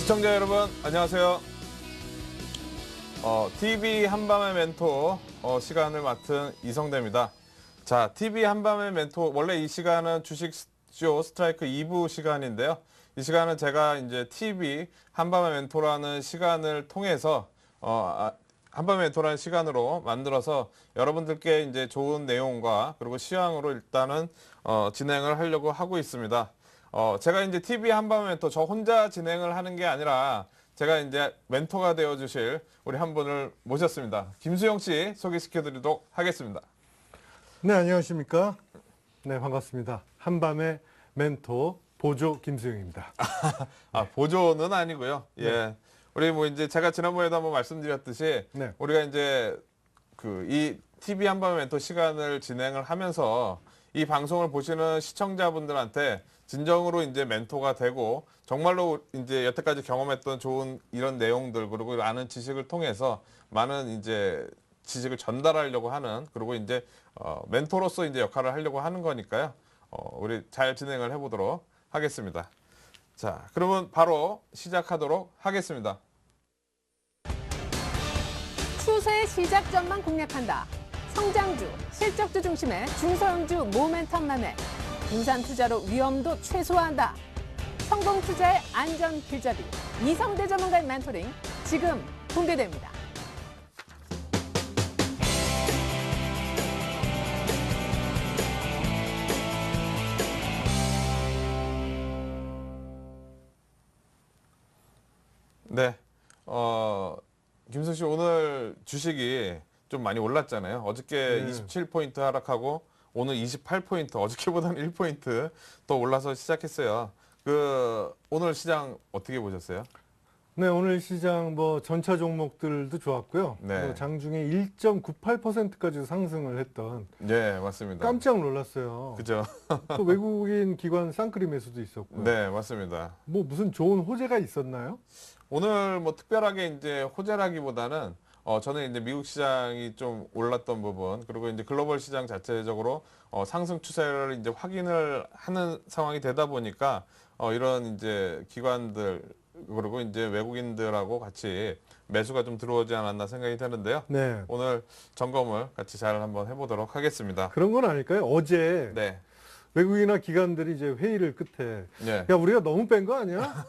시청자 여러분 안녕하세요. TV 한밤의 멘토 시간을 맡은 이성대입니다. 자, TV 한밤의 멘토 원래 이 시간은 주식쇼 스트라이크 2부 시간인데요. 이 시간은 제가 이제 TV 한밤의 멘토라는 시간을 통해서 한밤의 멘토라는 시간으로 만들어서 여러분들께 이제 좋은 내용과 그리고 시황으로 일단은 진행을 하려고 하고 있습니다. 제가 이제 TV 한밤의 멘토 저 혼자 진행을 하는 게 아니라 제가 이제 멘토가 되어 주실 우리 한 분을 모셨습니다. 김수영 씨 소개시켜 드리도록 하겠습니다. 네, 안녕하십니까? 네, 반갑습니다. 한밤의 멘토 보조 김수영입니다. 보조는 아니고요. 네. 예. 우리 뭐 이제 제가 지난번에도 한번 말씀드렸듯이 네. 우리가 이제 이 TV 한밤의 멘토 시간을 진행을 하면서 이 방송을 보시는 시청자분들한테 진정으로 이제 멘토가 되고 정말로 이제 여태까지 경험했던 좋은 이런 내용들 그리고 아는 지식을 통해서 많은 이제 지식을 전달하려고 하는 그리고 이제 멘토로서 이제 역할을 하려고 하는 거니까요. 우리 잘 진행을 해보도록 하겠습니다. 자, 그러면 바로 시작하도록 하겠습니다. 추세의 시작점만 공략한다. 성장주, 실적주 중심의 중소형주 모멘텀 매매. 분산 투자로 위험도 최소화한다. 성공 투자의 안전 길잡이. 이성대 전문가의 멘토링 지금 공개됩니다. 네. 김수 씨 오늘 주식이 좀 많이 올랐잖아요. 어저께 네. 27포인트 하락하고 오늘 28포인트, 어저께보다는 1포인트 더 올라서 시작했어요. 오늘 시장 어떻게 보셨어요? 네, 오늘 시장 뭐 전차 종목들도 좋았고요. 네. 장중에 1.98%까지 상승을 했던 네, 맞습니다. 깜짝 놀랐어요. 그죠? 또 외국인 기관 쌍끌이 매수도 있었고요. 네, 맞습니다. 뭐 무슨 좋은 호재가 있었나요? 오늘 뭐 특별하게 이제 호재라기보다는 저는 이제 미국 시장이 좀 올랐던 부분 그리고 이제 글로벌 시장 자체적으로 상승 추세를 이제 확인을 하는 상황이 되다 보니까 이런 이제 기관들 그리고 이제 외국인들하고 같이 매수가 좀 들어오지 않았나 생각이 드는데요. 네. 오늘 점검을 같이 잘 한번 해보도록 하겠습니다. 그런 건 아닐까요? 어제 네. 외국인이나 기관들이 이제 회의를 끝에 네. 야, 우리가 너무 뺀 거 아니야?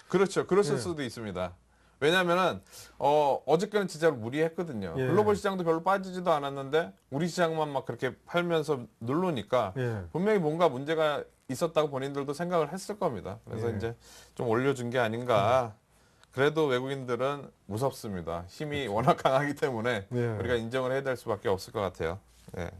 그렇죠. 그랬을 예. 수도 있습니다. 왜냐하면은 어저께는 진짜로 무리했거든요. 예. 글로벌 시장도 별로 빠지지도 않았는데 우리 시장만 막 그렇게 팔면서 누르니까 예. 분명히 뭔가 문제가 있었다고 본인들도 생각을 했을 겁니다. 그래서 예. 이제 좀 올려준 게 아닌가. 그래도 외국인들은 무섭습니다. 힘이 워낙 강하기 때문에 예. 우리가 인정을 해야 될 수밖에 없을 것 같아요. 예.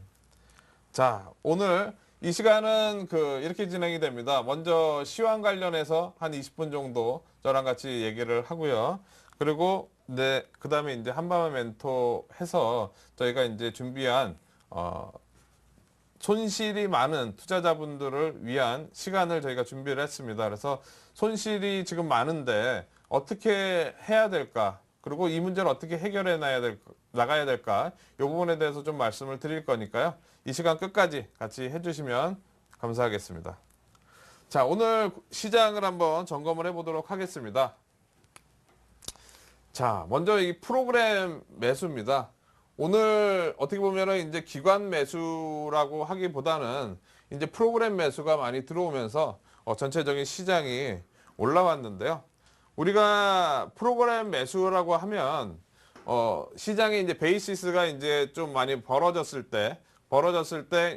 자, 오늘 이 시간은 이렇게 진행이 됩니다. 먼저 시황 관련해서 한 20분 정도 저랑 같이 얘기를 하고요. 그리고 그 다음에 이제 한밤의 멘토 해서 저희가 이제 준비한 손실이 많은 투자자분들을 위한 시간을 저희가 준비를 했습니다. 그래서 손실이 지금 많은데 어떻게 해야 될까? 그리고 이 문제를 어떻게 해결해 나가야 될까? 이 부분에 대해서 좀 말씀을 드릴 거니까요. 이 시간 끝까지 같이 해주시면 감사하겠습니다. 자, 오늘 시장을 한번 점검을 해보도록 하겠습니다. 자, 먼저 이 프로그램 매수입니다. 오늘 어떻게 보면은 이제 기관 매수라고 하기보다는 이제 프로그램 매수가 많이 들어오면서 전체적인 시장이 올라왔는데요. 우리가 프로그램 매수라고 하면 시장에 이제 베이시스가 이제 좀 많이 벌어졌을 때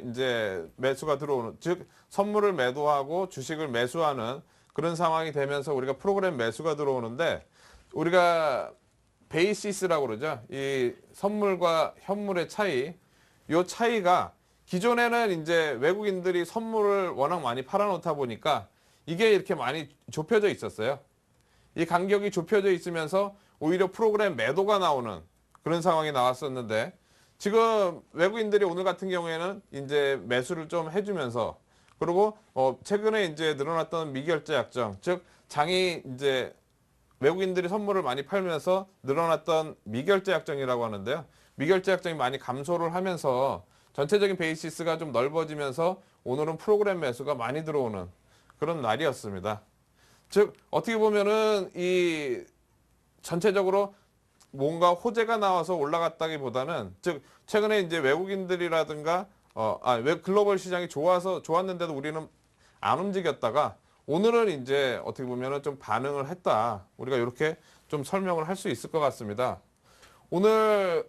이제 매수가 들어오는, 즉 선물을 매도하고 주식을 매수하는 그런 상황이 되면서 우리가 프로그램 매수가 들어오는데, 우리가 베이시스라고 그러죠. 이 선물과 현물의 차이, 이 차이가 기존에는 이제 외국인들이 선물을 워낙 많이 팔아놓다 보니까 이게 이렇게 많이 좁혀져 있었어요. 이 간격이 좁혀져 있으면서 오히려 프로그램 매도가 나오는 그런 상황이 나왔었는데 지금 외국인들이 오늘 같은 경우에는 이제 매수를 좀 해주면서 그리고 최근에 이제 늘어났던 미결제 약정, 즉 장이 이제 외국인들이 선물을 많이 팔면서 늘어났던 미결제 약정이라고 하는데요. 미결제 약정이 많이 감소를 하면서 전체적인 베이시스가 좀 넓어지면서 오늘은 프로그램 매수가 많이 들어오는 그런 날이었습니다. 즉 어떻게 보면은 이 전체적으로 뭔가 호재가 나와서 올라갔다기보다는 즉 최근에 이제 외국인들이라든가 글로벌 시장이 좋았는데도 우리는 안 움직였다가 오늘은 이제 어떻게 보면은 좀 반응을 했다. 우리가 이렇게 좀 설명을 할 수 있을 것 같습니다. 오늘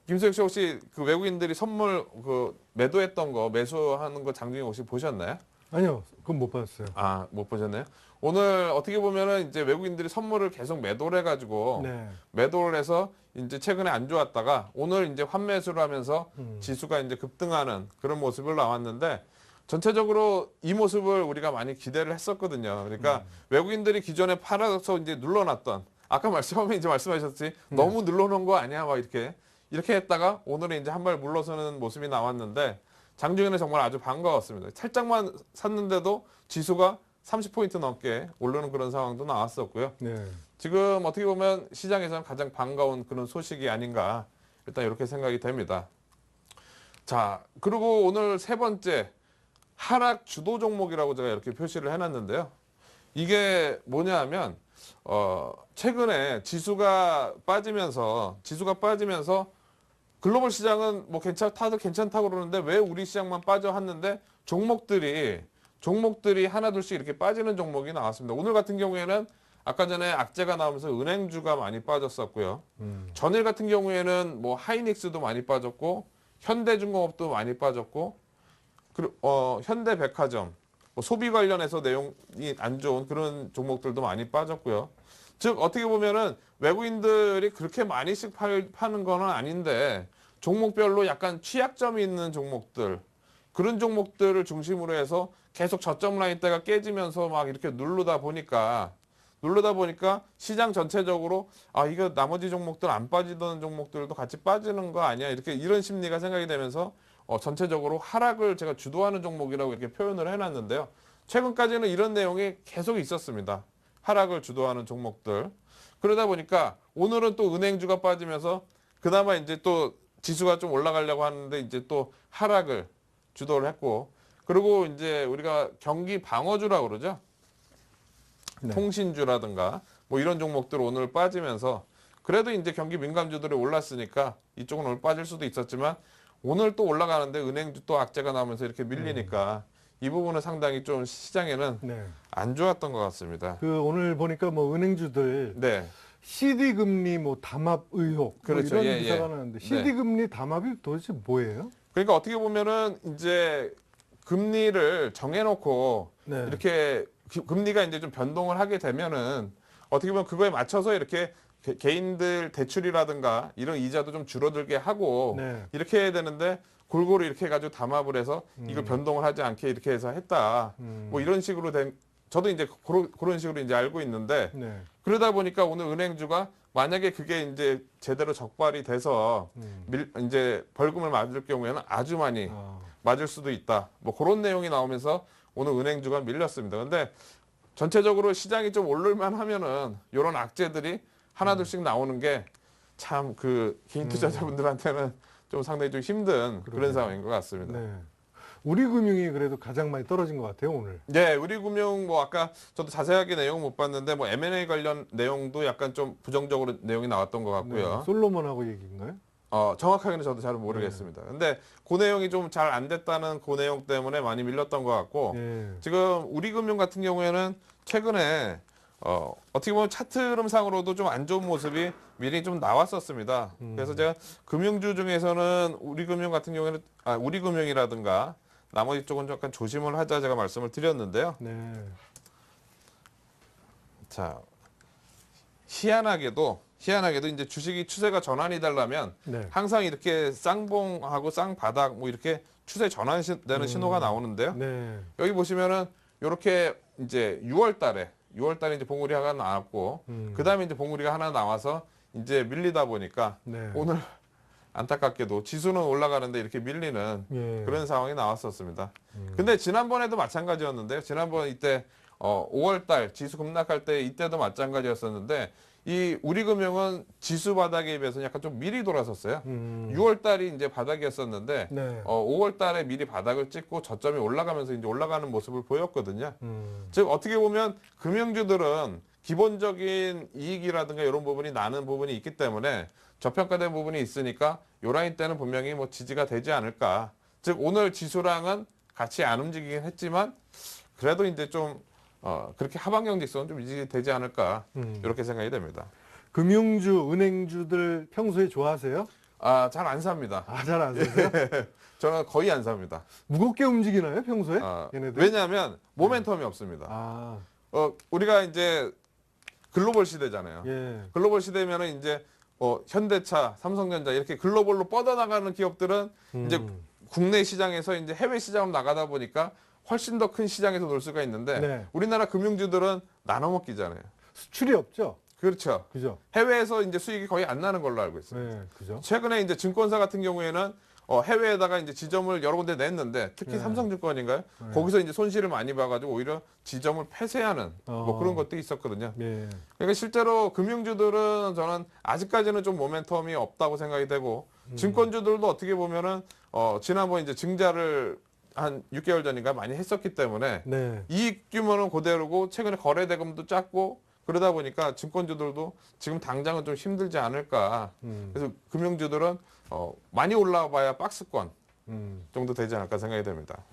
김수혁 씨 혹시 그 외국인들이 선물 그 매도했던 거 매수하는 거 장중에 혹시 보셨나요? 아니요, 그건 못 봤어요. 아, 못 보셨나요? 오늘 어떻게 보면은 이제 외국인들이 선물을 계속 매도를 해가지고 네. 매도를 해서 이제 최근에 안 좋았다가 오늘 이제 환매수를 하면서 지수가 이제 급등하는 그런 모습을 나왔는데 전체적으로 이 모습을 우리가 많이 기대를 했었거든요. 그러니까 외국인들이 기존에 팔아서 이제 눌러놨던 아까 처음에 이제 말씀하셨지 너무 눌러놓은 거 아니야? 막 이렇게 했다가 오늘은 이제 한 발 물러서는 모습이 나왔는데 장중에는 정말 아주 반가웠습니다. 살짝만 샀는데도 지수가 30포인트 넘게 오르는 그런 상황도 나왔었고요. 네. 지금 어떻게 보면 시장에서는 가장 반가운 그런 소식이 아닌가 일단 이렇게 생각이 됩니다. 자, 그리고 오늘 세 번째 하락 주도 종목이라고 제가 이렇게 표시를 해놨는데요. 이게 뭐냐 하면 최근에 지수가 빠지면서 글로벌 시장은 뭐 다들 괜찮다고 그러는데 왜 우리 시장만 빠져 했는데 종목들이 하나둘씩 이렇게 빠지는 종목이 나왔습니다. 오늘 같은 경우에는 아까 전에 악재가 나오면서 은행주가 많이 빠졌었고요. 전일 같은 경우에는 뭐 하이닉스도 많이 빠졌고 현대중공업도 많이 빠졌고 그리고 현대백화점 뭐 소비 관련해서 내용이 안 좋은 그런 종목들도 많이 빠졌고요. 즉 어떻게 보면은 외국인들이 그렇게 많이씩 파는 건 아닌데 종목별로 약간 취약점이 있는 종목들 그런 종목들을 중심으로 해서 계속 저점 라인대가 깨지면서 막 이렇게 누르다 보니까 시장 전체적으로 이거 나머지 종목들 안 빠지던 종목들도 같이 빠지는 거 아니야 이런 심리가 생각이 되면서 전체적으로 하락을 제가 주도하는 종목이라고 이렇게 표현을 해놨는데요. 최근까지는 이런 내용이 계속 있었습니다. 하락을 주도하는 종목들. 그러다 보니까 오늘은 또 은행주가 빠지면서 그나마 이제 또 지수가 좀 올라가려고 하는데 이제 또 하락을 주도를 했고 그리고 이제 우리가 경기 방어주라고 그러죠. 네. 통신주라든가 뭐 이런 종목들 오늘 빠지면서 그래도 이제 경기 민감주들이 올랐으니까 이쪽은 오늘 빠질 수도 있었지만 오늘 또 올라가는데 은행주 또 악재가 나오면서 이렇게 밀리니까 이 부분은 상당히 좀 시장에는 네. 안 좋았던 것 같습니다. 그 오늘 보니까 뭐 은행주들 네. CD 금리 뭐 담합 의혹 그렇죠. 뭐 이런 예, 기사가 예. 나왔는데 네. CD 금리 담합이 도대체 뭐예요? 그러니까 어떻게 보면은 이제 금리를 정해놓고 네. 이렇게 금리가 이제 좀 변동을 하게 되면은 어떻게 보면 그거에 맞춰서 이렇게 개인들 대출이라든가 이런 이자도 좀 줄어들게 하고 네. 이렇게 해야 되는데 골고루 이렇게 해가지고 담합을 해서 이걸 변동을 하지 않게 이렇게 해서 했다. 뭐 이런 식으로 저도 이제 그런 식으로 이제 알고 있는데 네. 그러다 보니까 오늘 은행주가 만약에 그게 이제 제대로 적발이 돼서 이제 벌금을 맞을 경우에는 아주 많이 맞을 수도 있다. 뭐 그런 내용이 나오면서 오늘 은행주가 밀렸습니다. 근데 전체적으로 시장이 좀 오를만 하면은 이런 악재들이 하나둘씩 나오는 게 참 그 개인 투자자분들한테는 좀 상당히 좀 힘든 그런 상황인 것 같습니다. 네. 우리 금융이 그래도 가장 많이 떨어진 것 같아요 오늘. 네, 우리금융 뭐 아까 저도 자세하게 내용 못 봤는데 뭐 M&A 관련 내용도 약간 좀 부정적으로 내용이 나왔던 것 같고요. 네. 솔로몬하고 얘기인가요? 정확하게는 저도 잘 모르겠습니다. 근데 그 내용이 좀 잘 안 됐다는 그 내용 때문에 많이 밀렸던 것 같고 네. 지금 우리금융 같은 경우에는 최근에 어떻게 보면 차트 흐름상으로도 좀 안 좋은 모습이 미리 좀 나왔었습니다. 그래서 제가 금융주 중에서는 우리금융 같은 경우에는 우리금융이라든가 나머지 쪽은 좀 약간 조심을 하자 제가 말씀을 드렸는데요. 네. 자, 희한하게도 이제 주식이 추세가 전환이 되려면 네. 항상 이렇게 쌍봉하고 쌍바닥 뭐 이렇게 추세 전환되는 신호가 나오는데요. 네. 여기 보시면은 이렇게 이제 6월 달에 이제 봉우리 하나 나왔고 그다음에 이제 봉우리가 하나 나와서 이제 밀리다 보니까 네. 오늘 안타깝게도 지수는 올라가는데 이렇게 밀리는 예. 그런 상황이 나왔었습니다. 근데 지난번에도 마찬가지였는데요. 지난번 이때 5월 달 지수 급락할 때 이때도 마찬가지였었는데 이 우리금융은 지수 바닥에 비해서 약간 좀 미리 돌아섰어요. 6월 달이 이제 바닥이었었는데 네. 5월 달에 미리 바닥을 찍고 저점이 올라가면서 이제 올라가는 모습을 보였거든요. 음. 즉 어떻게 보면 금융주들은 기본적인 이익이라든가 이런 부분이 나는 부분이 있기 때문에 저평가된 부분이 있으니까 요 라인 때는 분명히 뭐 지지가 되지 않을까. 즉 오늘 지수랑은 같이 안 움직이긴 했지만 그래도 이제 좀 그렇게 하방경 직선 좀 유지되지 않을까 이렇게 생각이 됩니다. 금융주, 은행주들 평소에 좋아하세요? 잘 안 삽니다. 잘 안 사세요? 저는 거의 안 삽니다. 무겁게 움직이나요, 평소에? 얘네들? 왜냐하면 모멘텀이 없습니다. 아, 우리가 이제 글로벌 시대잖아요. 예. 글로벌 시대면은 이제 현대차, 삼성전자 이렇게 글로벌로 뻗어나가는 기업들은 이제 국내 시장에서 이제 해외 시장으로 나가다 보니까 훨씬 더 큰 시장에서 놀 수가 있는데 네. 우리나라 금융주들은 나눠 먹기잖아요. 수출이 없죠? 그렇죠. 그죠? 해외에서 이제 수익이 거의 안 나는 걸로 알고 있어요. 네, 그죠? 최근에 이제 증권사 같은 경우에는 해외에다가 이제 지점을 여러 군데 냈는데 특히 네. 삼성증권인가요? 거기서 이제 손실을 많이 봐가지고 오히려 지점을 폐쇄하는 뭐 그런 것도 있었거든요. 예. 그러니까 실제로 금융주들은 저는 아직까지는 좀 모멘텀이 없다고 생각이 되고 증권주들도 어떻게 보면은 지난번 이제 증자를 한 6개월 전인가 많이 했었기 때문에 네. 이익 규모는 그대로고 최근에 거래 대금도 작고 그러다 보니까 증권주들도 지금 당장은 좀 힘들지 않을까. 그래서 금융주들은 많이 올라와봐야 박스권 정도 되지 않을까 생각이 됩니다.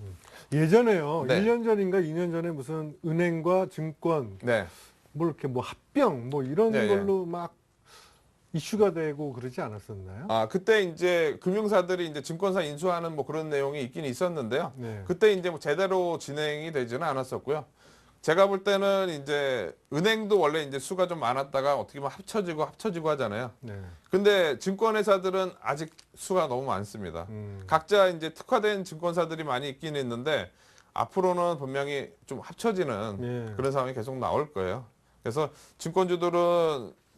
예전에요. 네. 1년 전인가 2년 전에 무슨 은행과 증권 네. 뭐 이렇게 뭐 합병 뭐 이런 예, 예. 걸로 막 이슈가 되고 그러지 않았었나요? 그때 이제 금융사들이 이제 증권사 인수하는 뭐 그런 내용이 있긴 있었는데요. 네. 그때 이제 뭐 제대로 진행이 되지는 않았었고요. 제가 볼 때는 이제 은행도 원래 이제 수가 좀 많았다가 어떻게 보면 합쳐지고 하잖아요. 네. 근데 증권회사들은 아직 수가 너무 많습니다. 각자 이제 특화된 증권사들이 많이 있긴 있는데 앞으로는 분명히 좀 합쳐지는 예. 그런 상황이 계속 나올 거예요. 그래서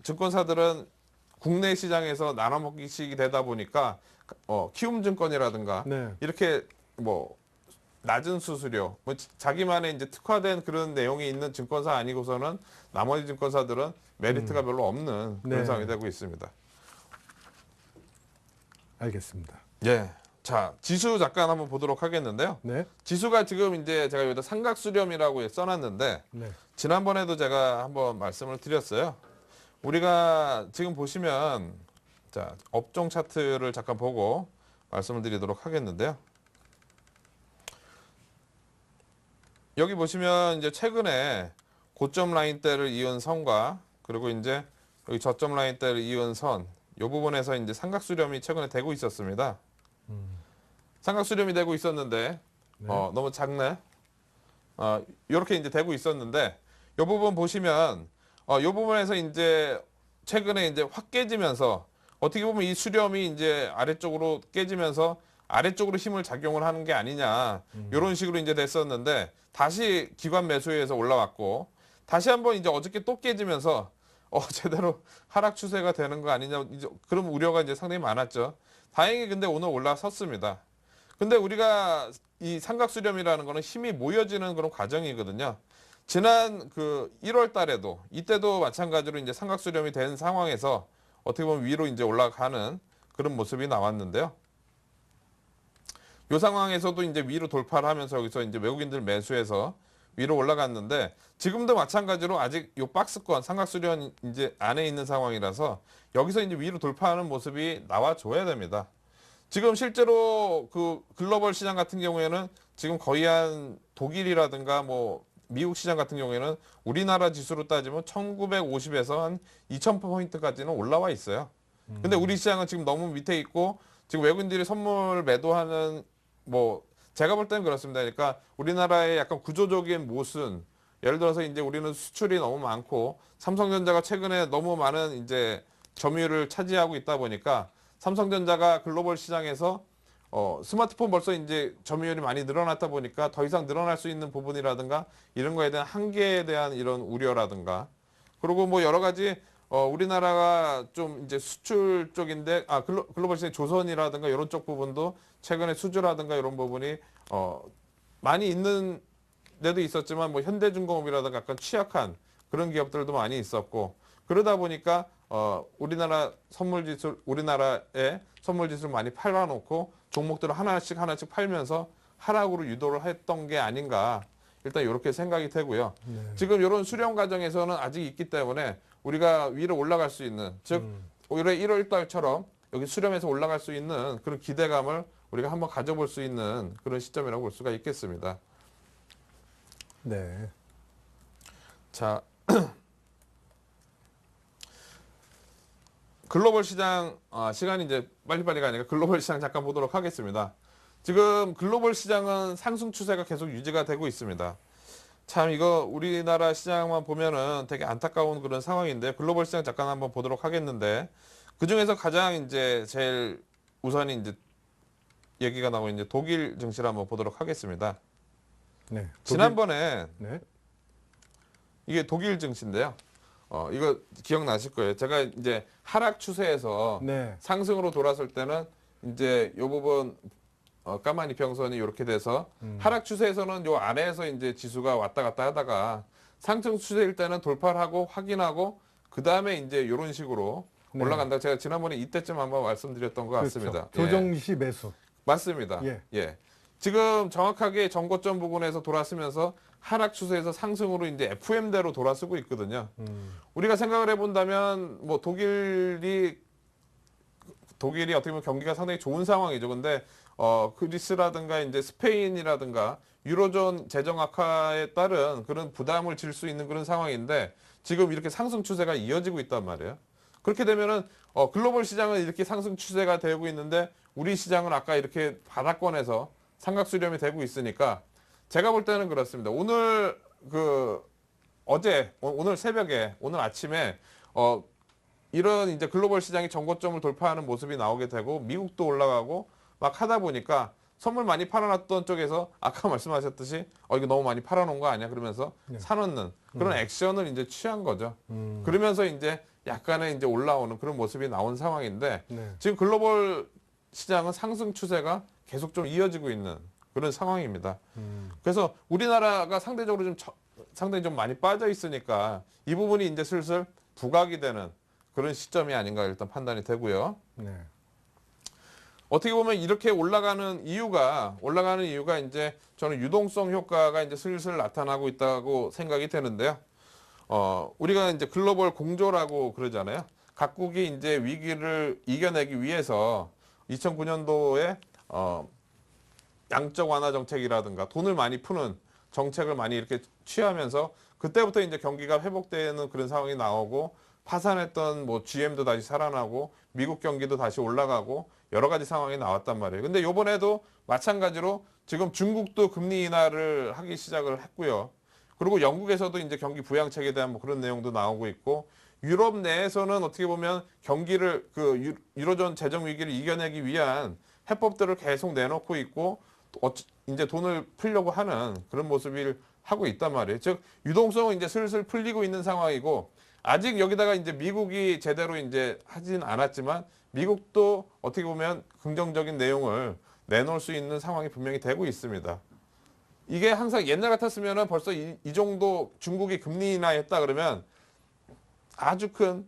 증권사들은 국내 시장에서 나눠먹기식이 되다 보니까 키움증권이라든가 네. 이렇게 뭐 낮은 수수료, 뭐 자기만의 이제 특화된 그런 내용이 있는 증권사 아니고서는 나머지 증권사들은 메리트가 별로 없는 그런 네. 상황이 되고 있습니다. 알겠습니다. 예. 자, 지수 잠깐 한번 보도록 하겠는데요. 네. 지수가 지금 이제 제가 여기다 삼각수렴이라고 써놨는데 네. 지난번에도 제가 한번 말씀을 드렸어요. 우리가 지금 보시면 자, 업종 차트를 잠깐 보고 말씀을 드리도록 하겠는데요. 여기 보시면 이제 최근에 고점 라인대를 이은 선과 그리고 이제 여기 저점 라인대를 이은 선, 이 부분에서 이제 삼각수렴이 최근에 되고 있었습니다. 삼각수렴이 되고 있었는데 네. 너무 작네. 이렇게 이제 되고 있었는데 이 부분 보시면 이 부분에서 이제 최근에 이제 확 깨지면서 어떻게 보면 이 수렴이 이제 아래쪽으로 깨지면서 아래쪽으로 힘을 작용을 하는 게 아니냐 이런 식으로 이제 됐었는데 다시 기관 매수에서 올라왔고 다시 한번 이제 어저께 또 깨지면서 제대로 하락 추세가 되는 거 아니냐 이제 그런 우려가 이제 상당히 많았죠. 다행히 근데 오늘 올라섰습니다. 근데 우리가 이 삼각수렴이라는 거는 힘이 모여지는 그런 과정이거든요. 지난 그 1월 달에도 이때도 마찬가지로 이제 삼각수렴이 된 상황에서 어떻게 보면 위로 이제 올라가는 그런 모습이 나왔는데요. 이 상황에서도 이제 위로 돌파를 하면서 여기서 이제 외국인들 매수해서 위로 올라갔는데 지금도 마찬가지로 아직 이 박스권 삼각수렴 이제 안에 있는 상황이라서 여기서 이제 위로 돌파하는 모습이 나와줘야 됩니다. 지금 실제로 그 글로벌 시장 같은 경우에는 지금 거의 한 독일이라든가 뭐 미국 시장 같은 경우에는 우리나라 지수로 따지면 1950에서 한 2000포인트까지는 올라와 있어요. 근데 우리 시장은 지금 너무 밑에 있고 지금 외국인들이 선물 매도하는 뭐 제가 볼 때는 그렇습니다. 그러니까 우리나라의 약간 구조적인 모순, 예를 들어서 이제 우리는 수출이 너무 많고 삼성전자가 최근에 너무 많은 이제 점유율을 차지하고 있다 보니까 삼성전자가 글로벌 시장에서 스마트폰 벌써 이제 점유율이 많이 늘어났다 보니까 더 이상 늘어날 수 있는 부분이라든가 이런 거에 대한 한계에 대한 이런 우려라든가 그리고 뭐 여러 가지 우리나라가 좀 이제 수출 쪽인데, 글로벌 시장 조선이라든가 이런 쪽 부분도 최근에 수주라든가 이런 부분이, 많이 있는 데도 있었지만, 뭐, 현대중공업이라든가 약간 취약한 그런 기업들도 많이 있었고, 그러다 보니까, 우리나라의 선물 지수를 많이 팔아놓고, 종목들을 하나씩 팔면서 하락으로 유도를 했던 게 아닌가. 일단 이렇게 생각이 되고요. 네. 지금 이런 수렴 과정에서는 아직 있기 때문에 우리가 위로 올라갈 수 있는, 즉 올해 1월 달처럼 여기 수렴해서 올라갈 수 있는 그런 기대감을 우리가 한번 가져볼 수 있는 그런 시점이라고 볼 수가 있겠습니다. 네. 자, 글로벌 시장, 시간이 이제 빨리빨리 가니까 글로벌 시장 잠깐 보도록 하겠습니다. 지금 글로벌 시장은 상승 추세가 계속 유지가 되고 있습니다. 참 이거 우리나라 시장만 보면은 되게 안타까운 그런 상황인데, 글로벌 시장 잠깐 한번 보도록 하겠는데, 그 중에서 가장 이제 제일 우선이 이제 얘기가 나오고 이제 독일 증시를 한번 보도록 하겠습니다. 네. 지난번에 네. 이게 독일 증시인데요. 이거 기억나실 거예요. 제가 이제 하락 추세에서 네. 상승으로 돌았을 때는 이제 요 부분 까마니 평선이 이렇게 돼서 하락 추세에서는 요 아래에서 이제 지수가 왔다 갔다 하다가 상승 추세일 때는 돌파를 하고 확인하고 그 다음에 이제 이런 식으로 네. 올라간다. 제가 지난번에 이때쯤 한번 말씀드렸던 것 같습니다. 그렇죠. 조정시 매수. 맞습니다. 예. 예. 지금 정확하게 전고점 부분에서 돌았으면서 하락 추세에서 상승으로 이제 FM대로 돌아서고 있거든요. 우리가 생각을 해본다면 뭐 독일이 어떻게 보면 경기가 상당히 좋은 상황이죠. 근데 그리스라든가 이제 스페인이라든가 유로존 재정 악화에 따른 그런 부담을 질 수 있는 그런 상황인데 지금 이렇게 상승 추세가 이어지고 있단 말이에요. 그렇게 되면은 글로벌 시장은 이렇게 상승 추세가 되고 있는데 우리 시장은 아까 이렇게 바닥권에서 삼각 수렴이 되고 있으니까 제가 볼 때는 그렇습니다. 오늘 오늘 새벽에 오늘 아침에 이런 이제 글로벌 시장이 전고점을 돌파하는 모습이 나오게 되고 미국도 올라가고 막 하다 보니까 선물 많이 팔아놨던 쪽에서 아까 말씀하셨듯이 이거 너무 많이 팔아놓은 거 아니야? 그러면서 네. 사놓는 그런 액션을 이제 취한 거죠. 그러면서 이제 약간의 이제 올라오는 그런 모습이 나온 상황인데 네. 지금 글로벌 시장은 상승 추세가 계속 좀 이어지고 있는 그런 상황입니다. 그래서 우리나라가 상대적으로 상당히 좀 많이 빠져 있으니까 이 부분이 이제 슬슬 부각이 되는 그런 시점이 아닌가 일단 판단이 되고요. 네. 어떻게 보면 이렇게 올라가는 이유가 이제 저는 유동성 효과가 이제 슬슬 나타나고 있다고 생각이 되는데요. 우리가 이제 글로벌 공조라고 그러잖아요. 각국이 이제 위기를 이겨내기 위해서 2009년도에 양적 완화 정책이라든가 돈을 많이 푸는 정책을 많이 이렇게 취하면서 그때부터 이제 경기가 회복되는 그런 상황이 나오고 파산했던 뭐 GM도 다시 살아나고 미국 경기도 다시 올라가고 여러 가지 상황이 나왔단 말이에요. 근데 요번에도 마찬가지로 지금 중국도 금리 인하를 하기 시작을 했고요. 그리고 영국에서도 이제 경기 부양책에 대한 뭐 그런 내용도 나오고 있고 유럽 내에서는 어떻게 보면 경기를 유로존 재정 위기를 이겨내기 위한 해법들을 계속 내놓고 있고 이제 돈을 풀려고 하는 그런 모습을 하고 있단 말이에요. 즉 유동성은 이제 슬슬 풀리고 있는 상황이고 아직 여기다가 이제 미국이 제대로 이제 하진 않았지만 미국도 어떻게 보면 긍정적인 내용을 내놓을 수 있는 상황이 분명히 되고 있습니다. 이게 항상 옛날 같았으면은 벌써 이 정도 중국이 금리 인하했다 그러면 아주 큰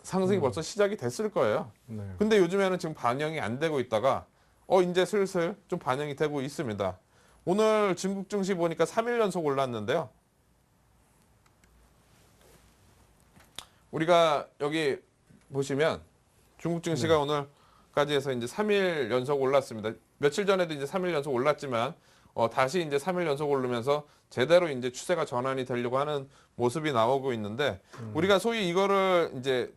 상승이 벌써 시작이 됐을 거예요. 네. 근데 요즘에는 지금 반영이 안 되고 있다가 이제 슬슬 좀 반영이 되고 있습니다. 오늘 중국 증시 보니까 3일 연속 올랐는데요. 우리가 여기 보시면 중국 증시가 오늘까지 해서 이제 3일 연속 올랐습니다. 며칠 전에도 이제 3일 연속 올랐지만 다시 이제 3일 연속 오르면서 제대로 이제 추세가 전환이 되려고 하는 모습이 나오고 있는데 우리가 소위 이거를 이제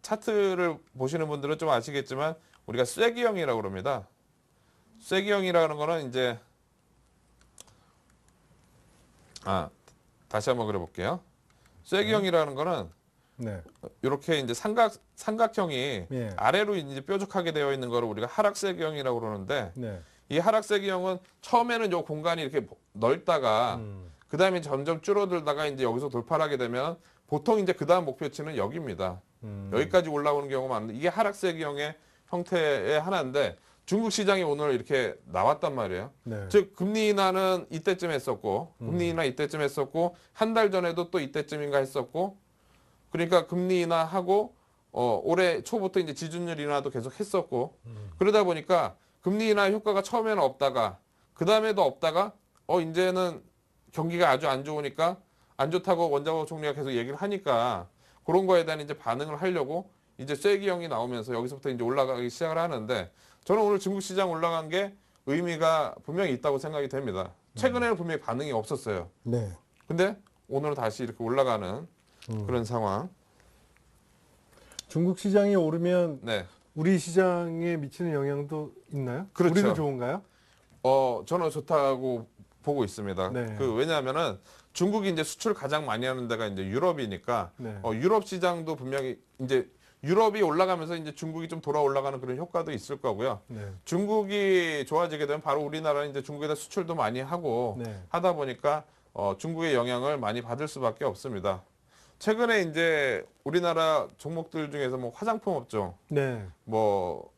차트를 보시는 분들은 좀 아시겠지만 우리가 쐐기형이라고 그럽니다. 쐐기형이라는 거는 이제 다시 한번 그려볼게요. 쐐기형이라는 거는 네. 이렇게 이제 삼각형이 예. 아래로 이제 뾰족하게 되어 있는 거를 우리가 하락세기형이라고 그러는데 네. 이 하락세기형은 처음에는 요 공간이 이렇게 넓다가 그 다음에 점점 줄어들다가 이제 여기서 돌파를 하게 되면 보통 이제 그 다음 목표치는 여기입니다. 여기까지 올라오는 경우가 많은데 이게 하락세경의 형태의 하나인데 중국 시장이 오늘 이렇게 나왔단 말이에요. 네. 즉 금리 인하는 이때쯤 했었고 금리 인하 이때쯤 했었고 한 달 전에도 또 이때쯤인가 했었고 그러니까 금리 인하하고 올해 초부터 이제 지준율 인하도 계속 했었고 그러다 보니까 금리 인하 효과가 처음에는 없다가 그 다음에도 없다가 이제는 경기가 아주 안 좋으니까 안 좋다고 원자보 총리가 계속 얘기를 하니까 그런 거에 대한 이제 반응을 하려고 이제 쐐기형이 나오면서 여기서부터 이제 올라가기 시작을 하는데 저는 오늘 중국 시장 올라간 게 의미가 분명히 있다고 생각이 됩니다. 최근에는 분명히 반응이 없었어요. 네. 근데 오늘은 다시 이렇게 올라가는 그런 상황. 중국 시장이 오르면 네. 우리 시장에 미치는 영향도 있나요? 그렇죠. 우리도 좋은가요? 저는 좋다고 보고 있습니다. 네. 왜냐하면은 중국이 이제 수출 가장 많이 하는 데가 이제 유럽이니까 네. 유럽 시장도 분명히 이제 유럽이 올라가면서 이제 중국이 좀 돌아 올라가는 그런 효과도 있을 거고요. 네. 중국이 좋아지게 되면 바로 우리나라는 이제 중국에다 수출도 많이 하고 네. 하다 보니까 중국의 영향을 많이 받을 수밖에 없습니다. 최근에 이제 우리나라 종목들 중에서 뭐 화장품 업종, 네. 뭐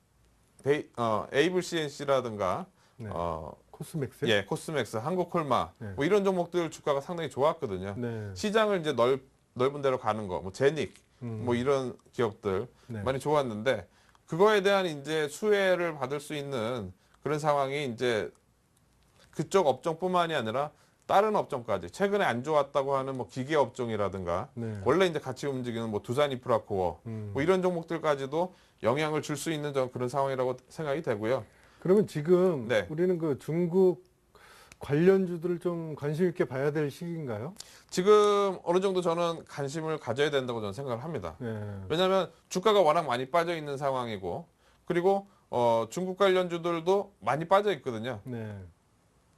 에이블 CNC라든가 네. 코스맥스? 예, 코스맥스, 한국콜마 네. 뭐 이런 종목들 주가가 상당히 좋았거든요. 네. 시장을 이제 넓은 데로 가는 거, 뭐 제닉, 뭐 이런 기업들 네. 많이 좋았는데 그거에 대한 이제 수혜를 받을 수 있는 그런 상황이 이제 그쪽 업종뿐만이 아니라 다른 업종까지 최근에 안 좋았다고 하는 뭐 기계 업종이라든가 네. 원래 이제 같이 움직이는 뭐 두산인프라코어 뭐 이런 종목들까지도 영향을 줄 수 있는 그런 상황이라고 생각이 되고요. 그러면 지금 네. 우리는 그 중국 관련주들을 좀 관심 있게 봐야 될 시기인가요? 지금 어느 정도 저는 관심을 가져야 된다고 저는 생각을 합니다. 네. 왜냐하면 주가가 워낙 많이 빠져 있는 상황이고 그리고 중국 관련주들도 많이 빠져 있거든요. 네.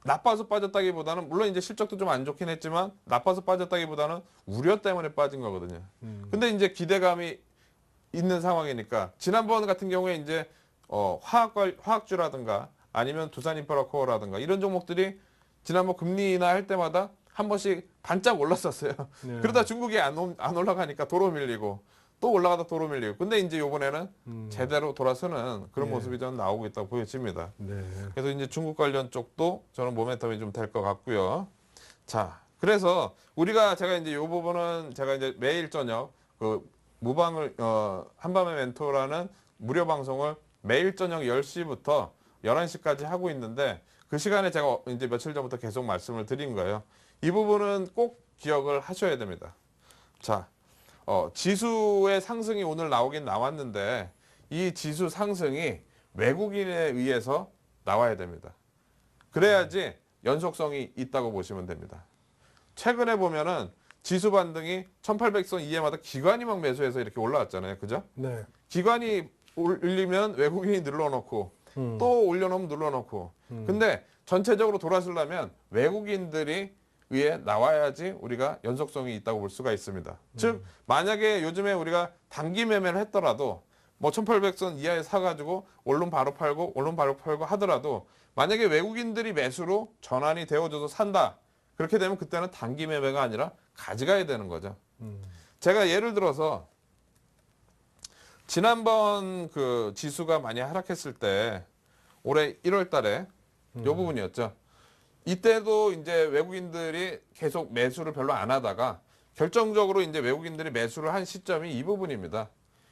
나빠서 빠졌다기보다는 물론 이제 실적도 좀 안 좋긴 했지만 나빠서 빠졌다기보다는 우려 때문에 빠진 거거든요. 근데 이제 기대감이 있는 상황이니까 지난번 같은 경우에 이제 화학주라든가 아니면 두산인프라코어라든가 이런 종목들이 지난번 금리 인하할 때마다 한 번씩 반짝 올랐었어요. 네. 그러다 중국이 안 올라가니까 도로 밀리고 또 올라가다 도로 밀리고. 근데 이제 이번에는 제대로 돌아서는 그런 네. 모습이 저는 나오고 있다고 보여집니다. 네. 그래서 이제 중국 관련 쪽도 저는 모멘텀이 좀 될 것 같고요. 자, 그래서 제가 이제 이 부분은 제가 이제 매일 저녁 그 무방을 한밤의 멘토라는 무료 방송을 매일 저녁 10시부터 11시까지 하고 있는데 그 시간에 제가 이제 며칠 전부터 계속 말씀을 드린 거예요. 이 부분은 꼭 기억을 하셔야 됩니다. 자, 지수의 상승이 오늘 나오긴 나왔는데 이 지수 상승이 외국인에 의해서 나와야 됩니다. 그래야지 연속성이 있다고 보시면 됩니다. 최근에 보면은 지수 반등이 1800선 이하마다 기관이 막 매수해서 이렇게 올라왔잖아요. 그죠? 네. 기관이 올리면 외국인이 눌러놓고 또 올려놓으면 눌러놓고 근데 전체적으로 돌아서려면 외국인들이 위에 나와야지 우리가 연속성이 있다고 볼 수가 있습니다. 즉 만약에 요즘에 우리가 단기 매매를 했더라도 뭐 1800선 이하에 사가지고 원룸 바로 팔고 원룸 바로 팔고 하더라도 만약에 외국인들이 매수로 전환이 되어져서 산다. 그렇게 되면 그때는 단기 매매가 아니라 가져가야 되는 거죠. 제가 예를 들어서 지난번 그 지수가 많이 하락했을 때 올해 1월 달에 이 부분이었죠. 이때도 이제 외국인들이 계속 매수를 별로 안 하다가 결정적으로 이제 외국인들이 매수를 한 시점이 이 부분입니다.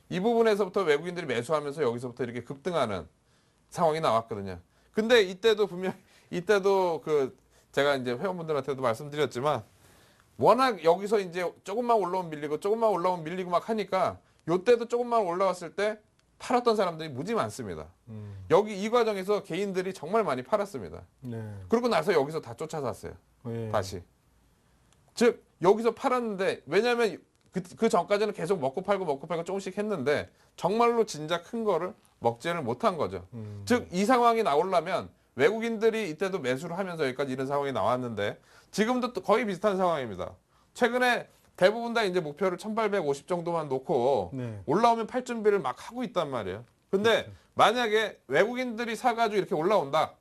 이 부분에서부터 외국인들이 매수하면서 여기서부터 이렇게 급등하는 상황이 나왔거든요. 근데 이때도 이때도 그 제가 이제 회원분들한테도 말씀드렸지만 워낙 여기서 이제 조금만 올라오면 밀리고 조금만 올라오면 밀리고 막 하니까 요때도 조금만 올라왔을 때 팔았던 사람들이 무지 많습니다. 여기 이 과정에서 개인들이 정말 많이 팔았습니다. 네. 그러고 나서 여기서 다 쫓아샀어요. 예. 다시. 즉 여기서 팔았는데 왜냐하면 그 전까지는 계속 먹고 팔고 조금씩 했는데 정말로 진짜 큰 거를 먹지를 못한 거죠. 즉 이 상황이 나오려면 외국인들이 이때도 매수를 하면서 여기까지 이런 상황이 나왔는데 지금도 또 거의 비슷한 상황입니다. 최근에 대부분 다 이제 목표를 1850 정도만 놓고 네. 올라오면 팔 준비를 막 하고 있단 말이에요. 근데 그렇죠. 만약에 외국인들이 사가지고 이렇게 올라온다.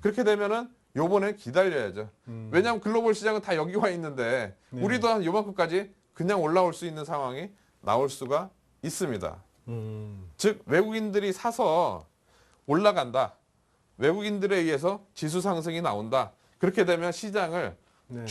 그렇게 되면은 요번에 기다려야죠. 왜냐하면 글로벌 시장은 다 여기 와 있는데 네. 우리도 한 요만큼까지 그냥 올라올 수 있는 상황이 나올 수가 있습니다. 즉 외국인들이 사서 올라간다. 외국인들에 의해서 지수 상승이 나온다. 그렇게 되면 시장을 네.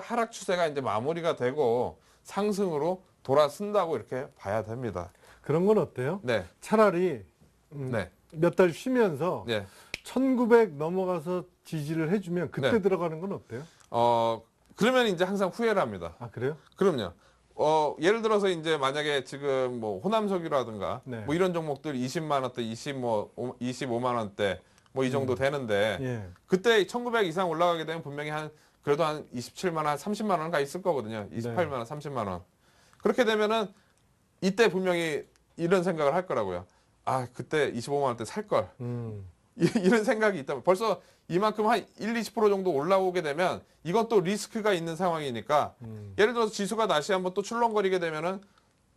하락 추세가 이제 마무리가 되고 상승으로 돌아선다고 이렇게 봐야 됩니다. 그런 건 어때요? 네, 차라리 네, 몇 달 쉬면서 네. 1900 넘어가서 지지를 해주면 그때 네. 들어가는 건 어때요? 그러면 이제 항상 후회를 합니다. 아 그래요? 그럼요. 예를 들어서 이제 만약에 지금 뭐 호남석유라든가 네. 뭐 이런 종목들 20만 원대, 25만 원대 뭐 이 정도 되는데 예. 그때 1900 이상 올라가게 되면 분명히 그래도 한 27만 원, 한 30만 원 가 있을 거거든요. 28만 원, 30만 원. 그렇게 되면은 이때 분명히 이런 생각을 할 거라고요. 아, 그때 25만 원대 살 걸. 이런 생각이 있다면 벌써 이만큼 한 20% 정도 올라오게 되면 이건 또 리스크가 있는 상황이니까 예를 들어서 지수가 다시 한번 또 출렁거리게 되면은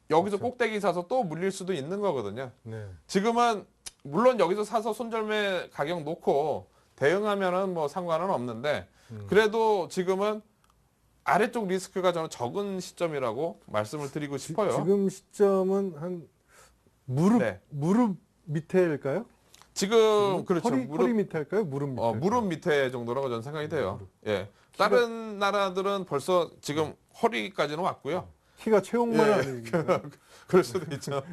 여기서 그렇죠. 꼭대기 사서 또 물릴 수도 있는 거거든요. 네. 지금은 물론 여기서 사서 손절매 가격 놓고 대응하면은 뭐 상관은 없는데 그래도 지금은 아래쪽 리스크가 저는 적은 시점이라고 말씀을 드리고 싶어요. 지금 시점은 한 무릎 네. 무릎 밑에일까요? 지금 그렇죠. 허리 밑에 할까요? 무릎 밑에. 무릎 밑에 정도라고 저는 생각이 돼요. 예. 다른 나라들은 벌써 지금 허리까지는 왔고요. 키가 체육만 예. 하는 얘기니까. 그럴 수도 있죠.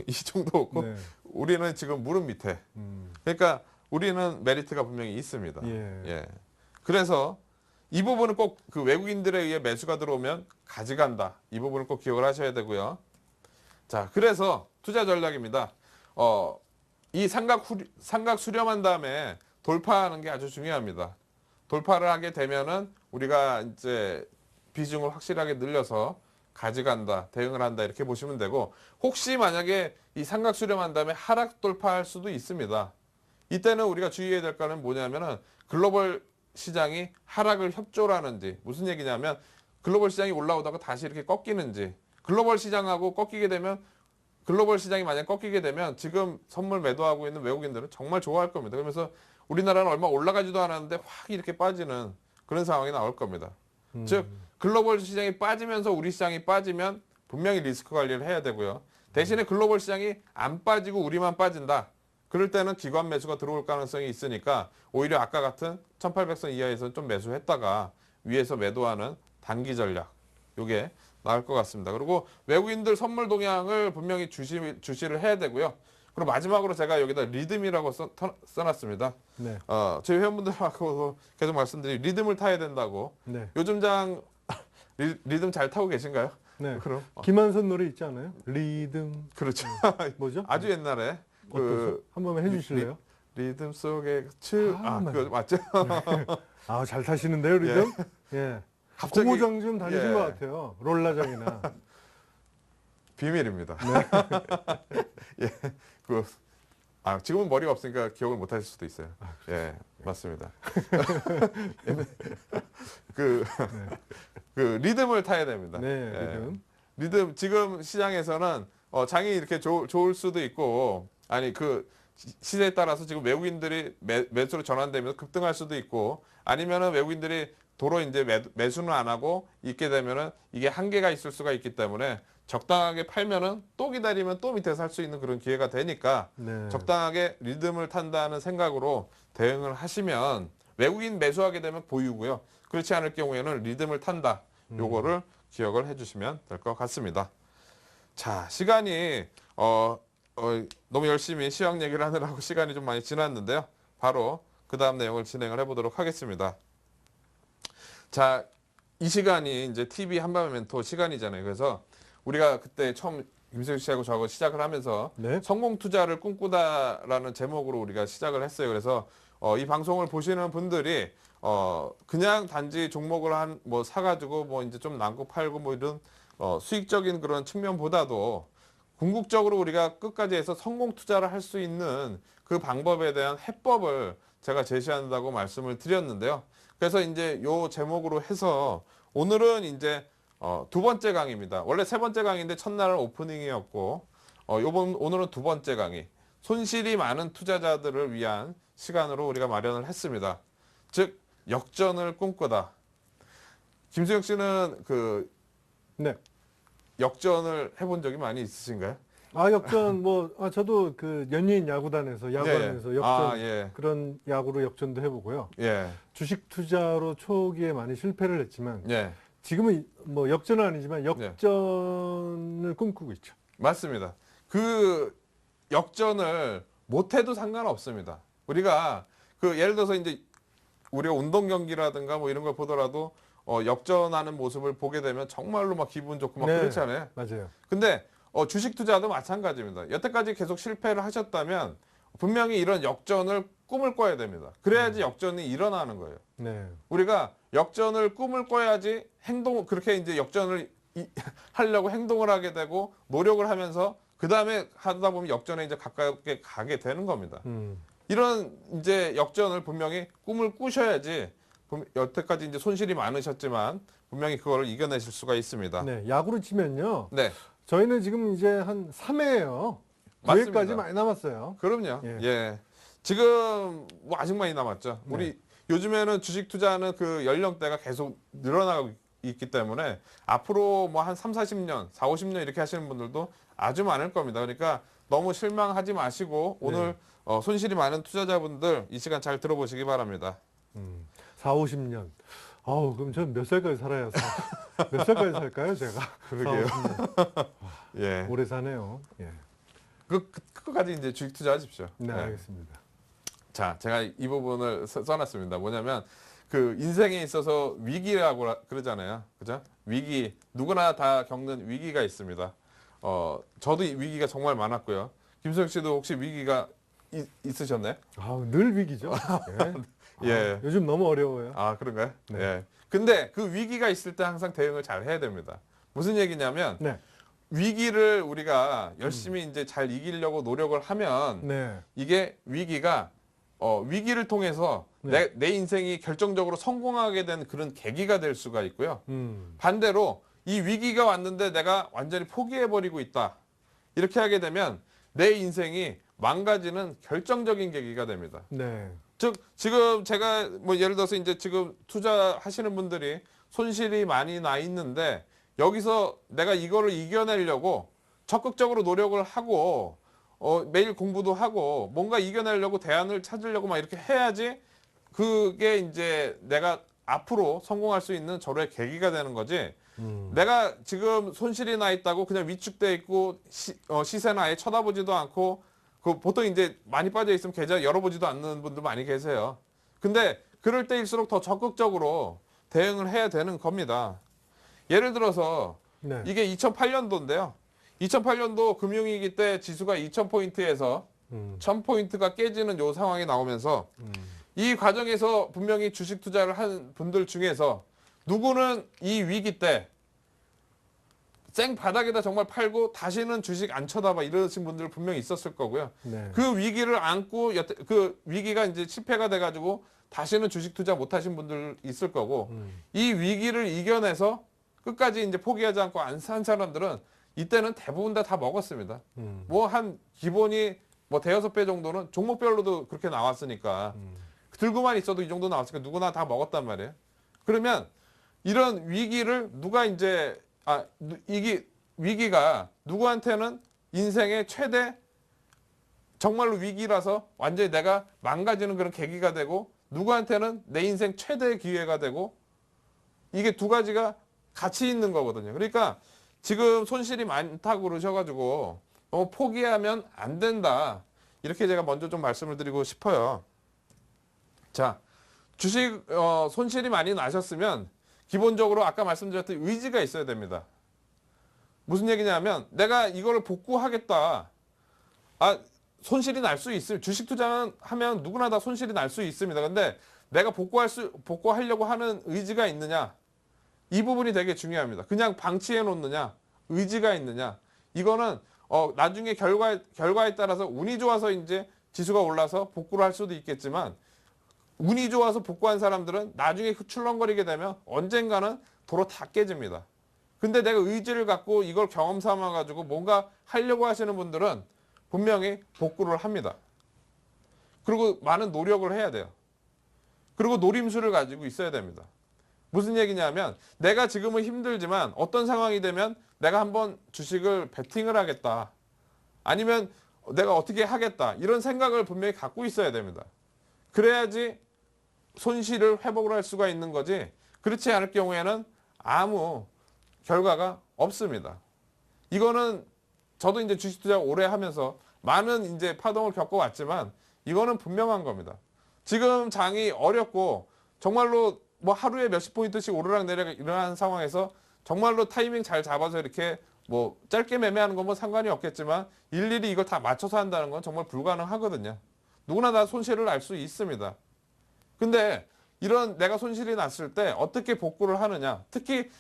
이 정도 없고 네. 우리는 지금 무릎 밑에. 그러니까 우리는 메리트가 분명히 있습니다. 예. 예. 그래서 이 부분은 꼭 그 외국인들에 의해 매수가 들어오면 가져간다. 이 부분을 꼭 기억을 하셔야 되고요. 자, 그래서 투자 전략입니다. 이 삼각 수렴한 다음에 돌파하는 게 아주 중요합니다. 돌파를 하게 되면은 우리가 이제 비중을 확실하게 늘려서 가져간다, 대응을 한다 이렇게 보시면 되고 혹시 만약에 이 삼각 수렴한 다음에 하락 돌파할 수도 있습니다. 이때는 우리가 주의해야 될 거는 뭐냐면은 글로벌 시장이 하락을 협조라는지 무슨 얘기냐면 글로벌 시장이 올라오다가 다시 이렇게 꺾이는지 글로벌 시장하고 꺾이게 되면 글로벌 시장이 만약 꺾이게 되면 지금 선물 매도하고 있는 외국인들은 정말 좋아할 겁니다. 그러면서 우리나라는 얼마 올라가지도 않았는데 확 이렇게 빠지는 그런 상황이 나올 겁니다. 즉 글로벌 시장이 빠지면서 우리 시장이 빠지면 분명히 리스크 관리를 해야 되고요. 대신에 글로벌 시장이 안 빠지고 우리만 빠진다. 그럴 때는 기관 매수가 들어올 가능성이 있으니까 오히려 아까 같은 1800선 이하에서는 좀 매수했다가 위에서 매도하는 단기 전략. 요게 나을 것 같습니다. 그리고 외국인들 선물 동향을 분명히 주시를 해야 되고요. 그리고 마지막으로 제가 여기다 리듬이라고 써놨습니다. 네. 저희 회원분들하고 계속 말씀드린 리듬을 타야 된다고. 네. 요즘 장 리듬 잘 타고 계신가요? 네. 그럼 김한선 노래 있지 않아요? 리듬. 그렇죠. 뭐죠? 아주 옛날에 어떠세요? 한 번만 해주실래요? 리듬 속에 그거 맞죠? 아, 잘 타시는데요, 리듬? 예. 갑자기- 고무장 좀 다니신 예. 것 같아요. 롤라장이나. 비밀입니다. 예, 지금은 머리가 없으니까 기억을 못 하실 수도 있어요. 예, 맞습니다. 그 리듬을 타야 됩니다. 네, 예. 리듬. 리듬 지금 시장에서는 장이 이렇게 좋을 수도 있고 아니 시세에 따라서 지금 외국인들이 매수로 전환되면서 급등할 수도 있고 아니면은 외국인들이 도로 이제 매수는 안 하고 있게 되면은 이게 한계가 있을 수가 있기 때문에 적당하게 팔면은 또 기다리면 또 밑에 살 수 있는 그런 기회가 되니까 네. 적당하게 리듬을 탄다는 생각으로 대응을 하시면 외국인 매수하게 되면 보유고요. 그렇지 않을 경우에는 리듬을 탄다. 요거를 기억을 해주시면 될 것 같습니다. 자, 시간이 너무 열심히 시황 얘기를 하느라고 시간이 좀 많이 지났는데요. 바로 그 다음 내용을 진행을 해보도록 하겠습니다. 자, 이 시간이 이제 TV 한밤의 멘토 시간이잖아요. 그래서 우리가 그때 처음 김세규 씨하고 저하고 시작을 하면서 네. 성공 투자를 꿈꾸다라는 제목으로 우리가 시작을 했어요. 그래서 이 방송을 보시는 분들이 그냥 단지 종목을 사가지고 뭐 이제 좀 남고 팔고 뭐 이런 수익적인 그런 측면보다도 궁극적으로 우리가 끝까지 해서 성공 투자를 할 수 있는 그 방법에 대한 해법을 제가 제시한다고 말씀을 드렸는데요. 그래서 이제 요 제목으로 해서 오늘은 이제 두 번째 강의입니다. 원래 세 번째 강의인데 첫날은 오프닝이었고 오늘은 두 번째 강의. 손실이 많은 투자자들을 위한 시간으로 우리가 마련을 했습니다. 즉 역전을 꿈꾸다. 김수영 씨는 그 네. 역전을 해본 적이 많이 있으신가요? 역전 저도 그 연예인 야구단에서 야구하면서 역전 아, 예. 그런 야구로 역전도 해보고요. 예. 주식 투자로 초기에 많이 실패를 했지만 예. 지금은 뭐 역전은 아니지만 네. 역전을 꿈꾸고 있죠. 맞습니다. 그 역전을 못해도 상관없습니다. 우리가 그 예를 들어서 이제 우리가 운동 경기라든가 뭐 이런 걸 보더라도 역전하는 모습을 보게 되면 정말로 막 기분 좋고 막 네. 그렇잖아요. 맞아요. 근데 주식 투자도 마찬가지입니다. 여태까지 계속 실패를 하셨다면 분명히 이런 역전을 꿈을 꿔야 됩니다. 그래야지 역전이 일어나는 거예요. 네. 우리가 역전을 꿈을 꿔야지 그렇게 이제 역전을 하려고 행동을 하게 되고 노력을 하면서 그 다음에 하다 보면 역전에 이제 가깝게 가게 되는 겁니다. 이런 이제 역전을 분명히 꿈을 꾸셔야지 여태까지 이제 손실이 많으셨지만 분명히 그거를 이겨내실 수가 있습니다. 네. 야구로 치면요. 네, 저희는 지금 이제 한 3회예요. 맞습니다. 9회까지 많이 남았어요. 그럼요. 예. 예. 지금 뭐 아직 많이 남았죠. 네. 우리 요즘에는 주식 투자하는 그 연령대가 계속 늘어나고 있기 때문에 앞으로 뭐 한 3, 40년, 4, 50년 이렇게 하시는 분들도 아주 많을 겁니다. 그러니까 너무 실망하지 마시고 오늘 손실이 많은 투자자분들 이 시간 잘 들어보시기 바랍니다. 4, 50년. 그럼 전 몇 살까지 살아야 몇 살까지 살까요, 제가? 그러게요. 4, 50년. 예. 오래 사네요. 예. 그거까지 이제 주식 투자하십시오. 네, 예. 알겠습니다. 자, 제가 이 부분을 써놨습니다. 뭐냐면 그 인생에 있어서 위기라고 그러잖아요. 그죠? 위기, 누구나 다 겪는 위기가 있습니다. 저도 이 위기가 정말 많았고요. 김수영 씨도 혹시 위기가 있으셨나요? 늘 위기죠. 예. 예. 요즘 너무 어려워요. 아, 그런가요? 네. 예. 근데 그 위기가 있을 때 항상 대응을 잘 해야 됩니다. 무슨 얘기냐면 네. 위기를 우리가 열심히 이제 잘 이기려고 노력을 하면 네. 이게 위기가 위기를 통해서 네. 내 인생이 결정적으로 성공하게 된 그런 계기가 될 수가 있고요. 음. 반대로 이 위기가 왔는데 내가 완전히 포기해버리고 있다. 이렇게 하게 되면 내 인생이 망가지는 결정적인 계기가 됩니다. 네. 즉 지금 제가 뭐 예를 들어서 이제 지금 투자하시는 분들이 손실이 많이 나 있는데 여기서 내가 이거를 이겨내려고 적극적으로 노력을 하고 매일 공부도 하고 뭔가 이겨내려고 대안을 찾으려고 막 이렇게 해야지 그게 이제 내가 앞으로 성공할 수 있는 저로의 계기가 되는 거지. 내가 지금 손실이 나 있다고 그냥 위축돼 있고 시세나 아예 쳐다보지도 않고 그 보통 이제 많이 빠져 있으면 계좌 열어보지도 않는 분들 많이 계세요. 근데 그럴 때일수록 더 적극적으로 대응을 해야 되는 겁니다. 예를 들어서 네. 이게 2008년도인데요. 2008년도 금융위기 때 지수가 2000포인트에서 1000포인트가 깨지는 요 상황이 나오면서 이 과정에서 분명히 주식 투자를 한 분들 중에서 누구는 이 위기 때 생바닥에다 정말 팔고 다시는 주식 안 쳐다봐 이러신 분들 분명히 있었을 거고요. 네. 그 위기를 안고 그 위기가 이제 실패가 돼가지고 다시는 주식 투자 못 하신 분들 있을 거고 이 위기를 이겨내서 끝까지 이제 포기하지 않고 안 산 사람들은 이때는 대부분 다 먹었습니다. 뭐 한 기본이 뭐 대여섯 배 정도는 종목별로도 그렇게 나왔으니까 들고만 있어도 이 정도 나왔으니까 누구나 다 먹었단 말이에요. 그러면 이런 위기를 누가 이제 위기가 누구한테는 인생의 최대 정말로 위기라서 완전히 내가 망가지는 그런 계기가 되고 누구한테는 내 인생 최대의 기회가 되고 이게 두 가지가 같이 있는 거거든요. 그러니까 지금 손실이 많다고 그러셔가지고 포기하면 안 된다. 이렇게 제가 먼저 좀 말씀을 드리고 싶어요. 자, 주식 손실이 많이 나셨으면 기본적으로 아까 말씀드렸던 의지가 있어야 됩니다. 무슨 얘기냐면 내가 이거를 복구하겠다. 손실이 날 수 있어요. 주식 투자하면 누구나 다 손실이 날 수 있습니다. 근데 내가 복구하려고 하는 의지가 있느냐? 이 부분이 되게 중요합니다. 그냥 방치해 놓느냐? 의지가 있느냐? 이거는 나중에 결과에 따라서 운이 좋아서 이제 지수가 올라서 복구를 할 수도 있겠지만 운이 좋아서 복구한 사람들은 나중에 출렁거리게 되면 언젠가는 도로 다 깨집니다. 근데 내가 의지를 갖고 이걸 경험 삼아 가지고 뭔가 하려고 하시는 분들은 분명히 복구를 합니다. 그리고 많은 노력을 해야 돼요. 그리고 노림수를 가지고 있어야 됩니다. 무슨 얘기냐면 내가 지금은 힘들지만 어떤 상황이 되면 내가 한번 주식을 베팅을 하겠다. 아니면 내가 어떻게 하겠다. 이런 생각을 분명히 갖고 있어야 됩니다. 그래야지 손실을 회복을 할 수가 있는 거지. 그렇지 않을 경우에는 아무 결과가 없습니다. 이거는 저도 이제 주식 투자 오래 하면서 많은 이제 파동을 겪어왔지만 이거는 분명한 겁니다. 지금 장이 어렵고 정말로 뭐 하루에 몇십 포인트씩 오르락내리락 일어나는 상황에서 정말로 타이밍 잘 잡아서 이렇게 뭐 짧게 매매하는 건 뭐 상관이 없겠지만 일일이 이걸 다 맞춰서 한다는 건 정말 불가능하거든요. 누구나 다 손실을 알 수 있습니다. 근데 이런 내가 손실이 났을 때 어떻게 복구를 하느냐. 특히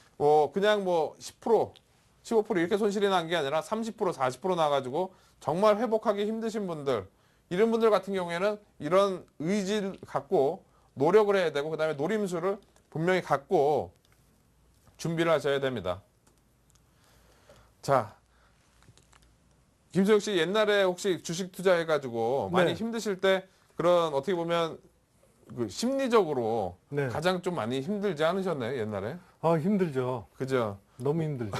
그냥 뭐 10%, 15% 이렇게 손실이 난 게 아니라 30%, 40% 나가지고 정말 회복하기 힘드신 분들, 이런 분들 같은 경우에는 이런 의지를 갖고 노력을 해야 되고 그다음에 노림수를 분명히 갖고 준비를 하셔야 됩니다. 자, 김수혁 씨 옛날에 혹시 주식 투자해가지고 많이 네. 힘드실 때 그런 어떻게 보면 그 심리적으로 네. 가장 좀 많이 힘들지 않으셨나요 옛날에? 아, 힘들죠. 그죠? 너무 힘들죠.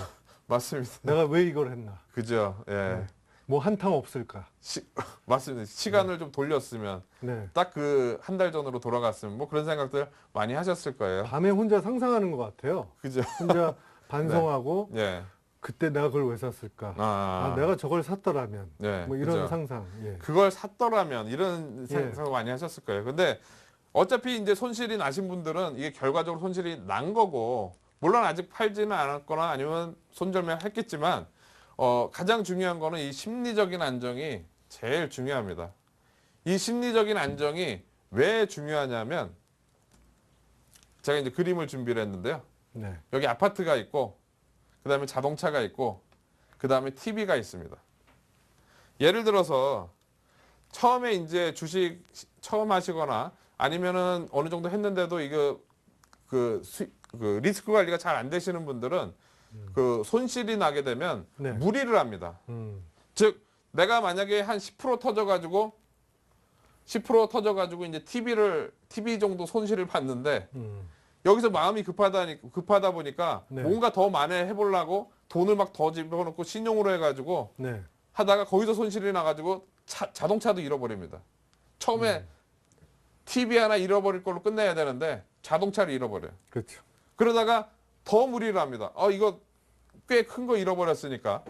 맞습니다. 내가 왜 이걸 했나? 그죠? 예. 네. 뭐 한탕 없을까? 맞습니다. 시간을 좀 돌렸으면 네. 딱 그 한 달 전으로 돌아갔으면 뭐 그런 생각들 많이 하셨을 거예요. 밤에 혼자 상상하는 것 같아요. 그죠? 혼자 반성하고 예. 그때 내가 그걸 왜 샀을까? 아, 내가 저걸 샀더라면 네, 뭐 이런 그죠. 상상. 예. 그걸 샀더라면 이런 예. 생각을 많이 하셨을 거예요. 근데 어차피 이제 손실이 나신 분들은 이게 결과적으로 손실이 난 거고, 물론 아직 팔지는 않았거나 아니면 손절매를 했겠지만, 가장 중요한 거는 이 심리적인 안정이 제일 중요합니다. 이 심리적인 안정이 왜 중요하냐면, 제가 이제 그림을 준비를 했는데요. 네. 여기 아파트가 있고, 그 다음에 자동차가 있고, 그 다음에 TV가 있습니다. 예를 들어서, 처음에 이제 주식 처음 하시거나 아니면은 어느 정도 했는데도 이거 그 리스크 관리가 잘 안 되시는 분들은 그 손실이 나게 되면 네. 무리를 합니다. 음. 즉 내가 만약에 한 10% 터져가지고 10% 이제 TV 정도 손실을 봤는데 여기서 마음이 급하다 보니까 네. 뭔가 더 만회해보려고 돈을 막 더 집어넣고 신용으로 해가지고 네. 하다가 거기서 손실이 나가지고 자동차도 잃어버립니다. 처음에 TV 하나 잃어버릴 걸로 끝내야 되는데 자동차를 잃어버려요. 그렇죠. 그러다가 더 무리를 합니다. 이거 꽤 큰 거 잃어버렸으니까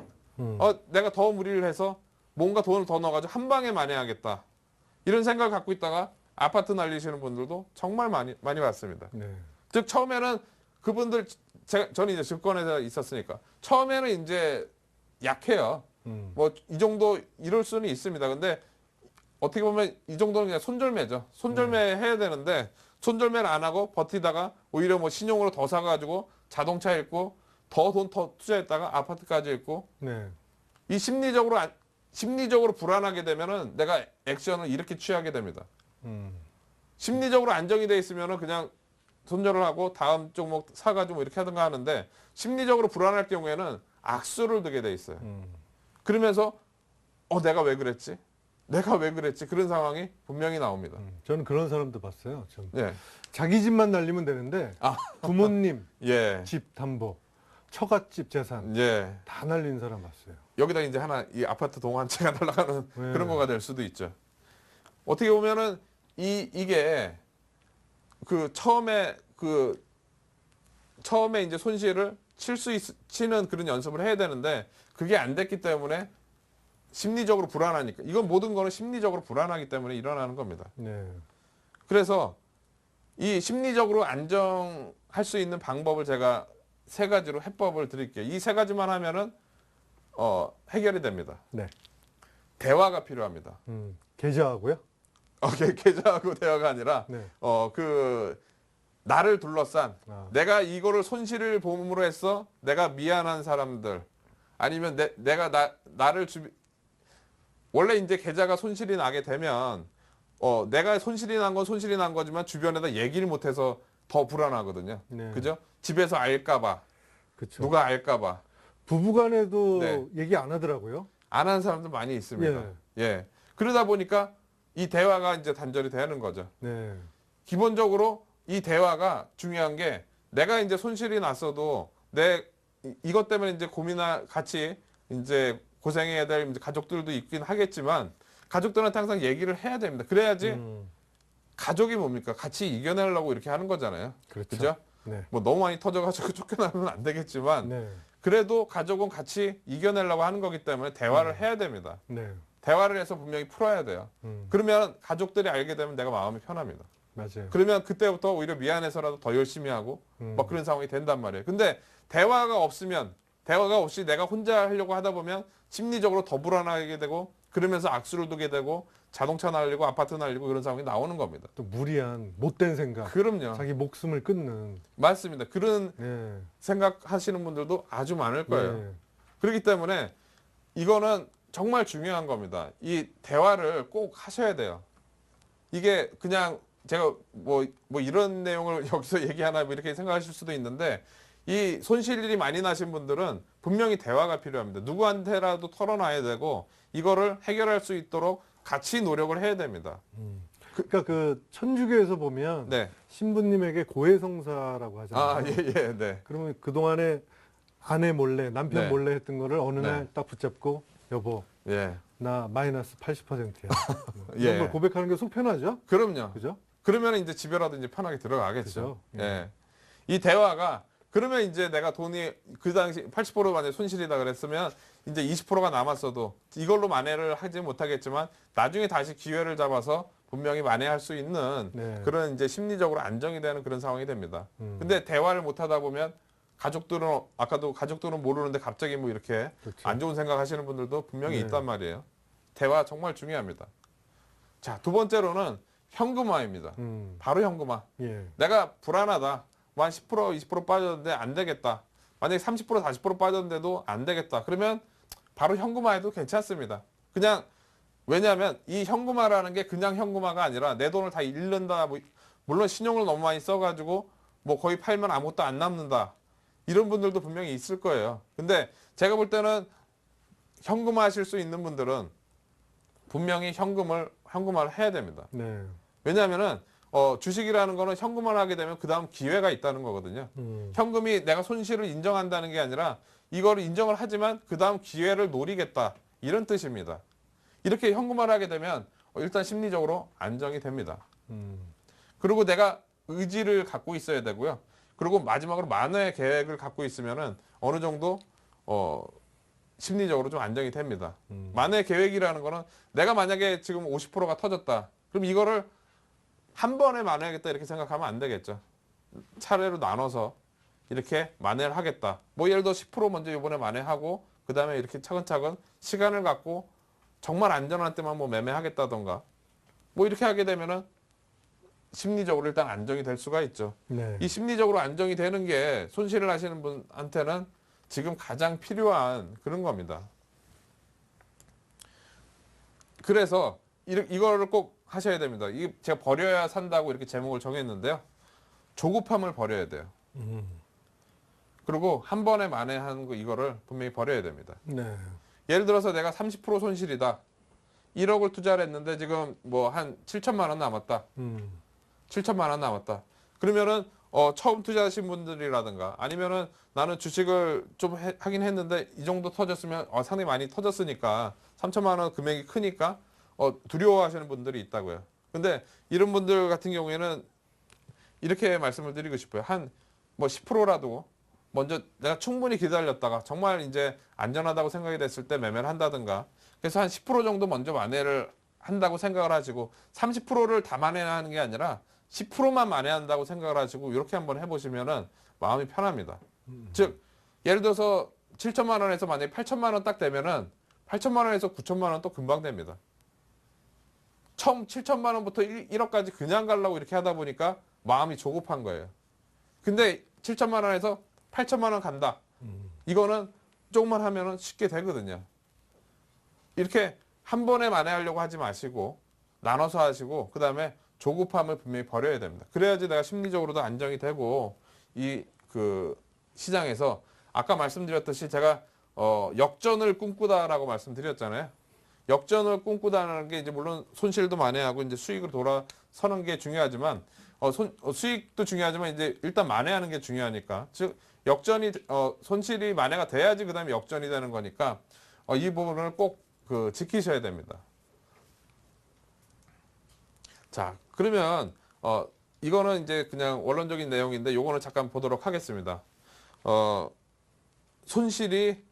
내가 더 무리를 해서 뭔가 돈을 더 넣어가지고 한 방에 만회하겠다. 이런 생각을 갖고 있다가 아파트 날리시는 분들도 정말 많이 봤습니다. 네. 즉 처음에는 그분들 저는 이제 증권회사에 있었으니까 처음에는 이제 약해요. 뭐 이 정도 이럴 수는 있습니다. 근데 어떻게 보면 이 정도는 그냥 손절매죠. 손절매 해야 되는데 손절매를 안 하고 버티다가 오히려 뭐 신용으로 더 사가지고 자동차 읽고 더 돈 더 투자했다가 아파트까지 읽고 네. 이 심리적으로 불안하게 되면은 내가 액션을 이렇게 취하게 됩니다. 심리적으로 안정이 돼 있으면은 그냥 손절을 하고 다음 종목 사가지고 뭐 이렇게 하든가 하는데 심리적으로 불안할 경우에는 악수를 두게 돼 있어요. 그러면서 내가 왜 그랬지? 내가 왜 그랬지? 그런 상황이 분명히 나옵니다. 저는 그런 사람도 봤어요. 좀. 예. 자기 집만 날리면 되는데 아. 부모님 예. 집 담보, 처갓집 재산 예. 다 날린 사람 봤어요. 여기다 이제 하나 이 아파트 동 한 채가 날아가는 네. 그런 거가 될 수도 있죠. 어떻게 보면은 이게 처음에 이제 손실을 치는 그런 연습을 해야 되는데 그게 안 됐기 때문에 심리적으로 불안하니까 이건 모든 거는 심리적으로 불안하기 때문에 일어나는 겁니다. 네. 그래서 이 심리적으로 안정할 수 있는 방법을 제가 3가지로 해법을 드릴게요. 이 3가지만 하면은 해결이 됩니다. 네. 대화가 필요합니다. 계좌하고요? 계좌하고 대화가 아니라 네. 나를 둘러싼 내가 내가 이거를 손실을 보험으로 해서 내가 미안한 사람들 아니면 내가 나를 원래 이제 계좌가 손실이 나게 되면 내가 손실이 난 건 손실이 난 거지만 주변에다 얘기를 못해서 더 불안하거든요. 네. 그죠? 집에서 알까봐 그렇죠. 누가 알까봐 부부간에도 네. 얘기 안 하더라고요. 안 하는 사람도 많이 있습니다. 예. 그러다 보니까 이 대화가 이제 단절이 되는 거죠. 네. 기본적으로 이 대화가 중요한 게 내가 이제 손실이 났어도 이것 때문에 이제 고민할 같이 이제 고생해야 될 이제 가족들도 있긴 하겠지만 가족들한테 항상 얘기를 해야 됩니다. 그래야지 가족이 뭡니까? 같이 이겨내려고 이렇게 하는 거잖아요. 그렇죠. 그죠? 네. 뭐 너무 많이 터져가지고 쫓겨나면 안 되겠지만 네. 그래도 가족은 같이 이겨내려고 하는 거기 때문에 대화를 해야 됩니다. 네. 대화를 해서 분명히 풀어야 돼요. 그러면 가족들이 알게 되면 내가 마음이 편합니다. 맞아요. 그러면 그때부터 오히려 미안해서라도 더 열심히 하고 뭐 그런 상황이 된단 말이에요. 근데 대화가 없으면 대화가 없이 내가 혼자 하려고 하다 보면 심리적으로 더 불안하게 되고 그러면서 악수를 두게 되고 자동차 날리고 아파트 날리고 그런 상황이 나오는 겁니다. 또 무리한 못된 생각, 그럼요. 자기 목숨을 끊는. 맞습니다. 그런 네. 생각하시는 분들도 아주 많을 거예요. 네. 그렇기 때문에 이거는 정말 중요한 겁니다. 이 대화를 꼭 하셔야 돼요. 이게 그냥 제가 뭐 이런 내용을 여기서 얘기하나 뭐 이렇게 생각하실 수도 있는데 이 손실이 많이 나신 분들은 분명히 대화가 필요합니다. 누구한테라도 털어놔야 되고 이거를 해결할 수 있도록 같이 노력을 해야 됩니다. 그러니까 그 천주교에서 보면 네. 신부님에게 고해성사라고 하잖아요. 아, 예, 네. 그러면 그동안에 아내 몰래, 남편 네. 몰래 했던 거를 어느 네. 날 딱 붙잡고 여보, 예. 나 마이너스 80%야. 예. 이런 걸 고백하는 게 속 편하죠? 그럼요. 그죠? 그러면 이제 집에라도 이제 편하게 들어가겠죠. 그죠? 예. 이 대화가 그러면 이제 내가 돈이 그 당시 80% 만약 손실이다 그랬으면 이제 20%가 남았어도 이걸로 만회를 하지 못하겠지만 나중에 다시 기회를 잡아서 분명히 만회할 수 있는 네. 그런 이제 심리적으로 안정이 되는 그런 상황이 됩니다. 근데 대화를 못 하다 보면 가족들은 아까도 가족들은 모르는데 갑자기 뭐 이렇게 그렇죠. 안 좋은 생각 하시는 분들도 분명히 네. 있단 말이에요. 대화 정말 중요합니다. 자, 두 번째로는 현금화입니다. 바로 현금화. 예. 내가 불안하다. 뭐 한 10%, 20% 빠졌는데 안 되겠다. 만약에 30%, 40% 빠졌는데도 안 되겠다. 그러면 바로 현금화해도 괜찮습니다. 그냥 왜냐하면 이 현금화라는 게 그냥 현금화가 아니라 내 돈을 다 잃는다. 뭐 물론 신용을 너무 많이 써가지고 뭐 거의 팔면 아무것도 안 남는다. 이런 분들도 분명히 있을 거예요. 근데 제가 볼 때는 현금화 하실 수 있는 분들은 분명히 현금화를 해야 됩니다. 네. 왜냐하면은 주식이라는 거는 현금화를 하게 되면 그 다음 기회가 있다는 거거든요. 현금이 내가 손실을 인정한다는 게 아니라 이거를 인정을 하지만 그 다음 기회를 노리겠다. 이런 뜻입니다. 이렇게 현금화를 하게 되면 일단 심리적으로 안정이 됩니다. 그리고 내가 의지를 갖고 있어야 되고요. 그리고 마지막으로 만회의 계획을 갖고 있으면은 어느 정도 심리적으로 좀 안정이 됩니다. 만회 계획이라는 거는 내가 만약에 지금 50%가 터졌다. 그럼 이거를 한 번에 만회하겠다 이렇게 생각하면 안 되겠죠. 차례로 나눠서 이렇게 만회를 하겠다. 뭐 예를 들어 10% 먼저 이번에 만회하고 그 다음에 이렇게 차근차근 시간을 갖고 정말 안전한 때만 뭐 매매하겠다던가 뭐 이렇게 하게 되면은 심리적으로 일단 안정이 될 수가 있죠. 네. 이 심리적으로 안정이 되는 게 손실을 하시는 분한테는 지금 가장 필요한 그런 겁니다. 그래서 이거를 꼭 하셔야 됩니다. 이게 제가 버려야 산다고 이렇게 제목을 정했는데요. 조급함을 버려야 돼요. 그리고 한 번에 만회하는 거 이거를 분명히 버려야 됩니다. 네. 예를 들어서 내가 30% 손실이다. 1억을 투자를 했는데 지금 뭐 한 7천만 원 남았다. 7천만 원 남았다. 그러면은 처음 투자하신 분들이라든가 아니면은 나는 주식을 좀 하긴 했는데 이 정도 터졌으면 상당히 많이 터졌으니까 3천만 원 금액이 크니까 두려워하시는 분들이 있다고요. 근데 이런 분들 같은 경우에는 이렇게 말씀을 드리고 싶어요. 한 뭐 10%라도 먼저 내가 충분히 기다렸다가 정말 이제 안전하다고 생각이 됐을 때 매매를 한다든가 그래서 한 10% 정도 먼저 만회를 한다고 생각을 하시고 30%를 다 만회하는 게 아니라 10%만 만회한다고 생각을 하시고 이렇게 한번 해보시면은 마음이 편합니다. 즉 예를 들어서 7천만 원에서 만약에 8천만 원 딱 되면은 8천만 원에서 9천만 원 또 금방 됩니다. 처음 7천만 원부터 1억까지 그냥 가려고 이렇게 하다 보니까 마음이 조급한 거예요. 근데 7천만 원에서 8천만 원 간다. 이거는 조금만 하면은 쉽게 되거든요. 이렇게 한 번에 만회하려고 하지 마시고 나눠서 하시고 그다음에 조급함을 분명히 버려야 됩니다. 그래야지 내가 심리적으로도 안정이 되고 이 그 시장에서 아까 말씀드렸듯이 제가 역전을 꿈꾸다라고 말씀드렸잖아요. 역전을 꿈꾸다는 게 이제 물론 손실도 만회하고 이제 수익으로 돌아서는 게 중요하지만 수익도 중요하지만 이제 일단 만회하는 게 중요하니까 즉 역전이 손실이 만회가 돼야지 그다음에 역전이 되는 거니까 이 부분을 꼭 지키셔야 됩니다. 자, 그러면 이거는 이제 그냥 원론적인 내용인데 요거는 잠깐 보도록 하겠습니다. 손실이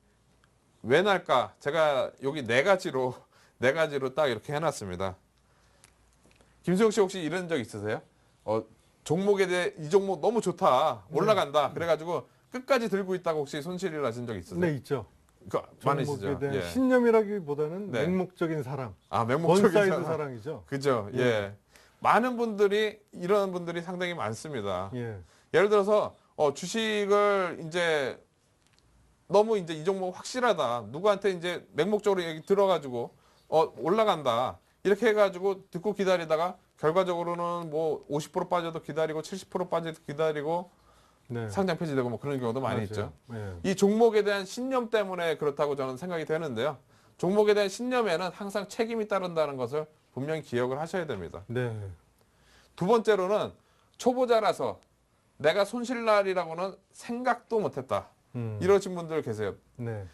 왜 날까? 제가 여기 네 가지로 딱 이렇게 해놨습니다. 김수영 씨 혹시 이런 적 있으세요? 종목에 대해 이 종목 너무 좋다, 올라간다. 그래가지고 끝까지 들고 있다가 혹시 손실이 나신 적 있으세요? 네, 있죠. 많으시죠? 종목에 대한 예. 신념이라기보다는 네. 맹목적인 사랑, 맹목적인 원사이드 사랑이죠. 그죠? 예. 많은 분들이 이런 분들이 상당히 많습니다. 예, 예를 들어서 주식을 이제 너무 이제 이 종목 확실하다. 누구한테 이제 맹목적으로 얘기 들어가지고 올라간다. 이렇게 해가지고 듣고 기다리다가 결과적으로는 뭐 50% 빠져도 기다리고 70% 빠져도 기다리고 네, 상장 폐지되고 뭐 그런 경우도 많이 맞아요. 있죠. 예. 이 종목에 대한 신념 때문에 그렇다고 저는 생각이 되는데요. 종목에 대한 신념에는 항상 책임이 따른다는 것을 분명히 기억을 하셔야 됩니다. 네, 두 번째로는 초보자라서 내가 손실날이라고는 생각도 못했다. 이러신 분들 계세요. 네,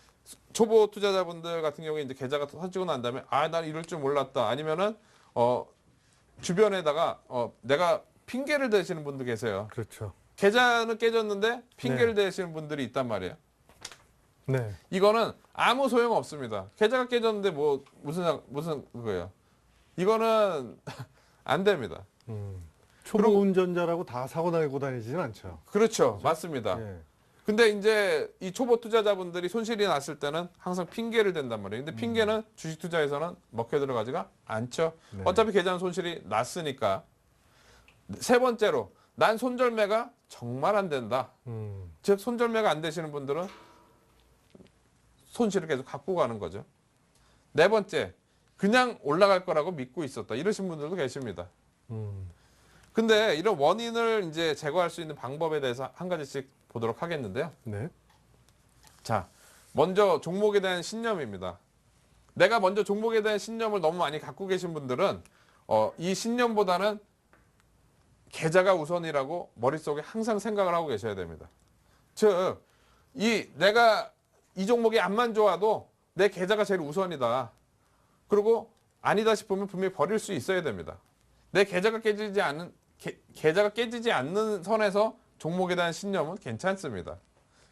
초보 투자자분들 같은 경우에 이제 계좌가 터지고 난 다음에 난 이럴 줄 몰랐다. 아니면은 주변에다가 내가 핑계를 대시는 분들 계세요. 그렇죠. 계좌는 깨졌는데 핑계를 네. 대시는 분들이 있단 말이에요. 네, 이거는 아무 소용 없습니다. 계좌가 깨졌는데 뭐 무슨 그거예요. 이거는 안 됩니다. 초보 운전자라고 다 사고 나고 다니지는 않죠. 그렇죠. 맞습니다. 예, 근데 이제 이 초보 투자자분들이 손실이 났을 때는 항상 핑계를 댄단 말이에요. 근데 핑계는 주식 투자에서는 먹혀 들어가지가 않죠. 네. 어차피 계좌는 손실이 났으니까. 세 번째로 난 손절매가 정말 안 된다. 즉 손절매가 안 되시는 분들은 손실을 계속 갖고 가는 거죠. 네 번째, 그냥 올라갈 거라고 믿고 있었다. 이러신 분들도 계십니다. 근데 이런 원인을 이제 제거할 수 있는 방법에 대해서 한 가지씩 보도록 하겠는데요. 네, 자, 먼저 종목에 대한 신념입니다. 내가 먼저 종목에 대한 신념을 너무 많이 갖고 계신 분들은 이 신념보다는 계좌가 우선이라고 머릿속에 항상 생각을 하고 계셔야 됩니다. 즉, 내가 이 종목이 안만 좋아도 내 계좌가 제일 우선이다. 그리고 아니다 싶으면 분명히 버릴 수 있어야 됩니다. 내 계좌가 깨지지 않는 선에서 종목에 대한 신념은 괜찮습니다.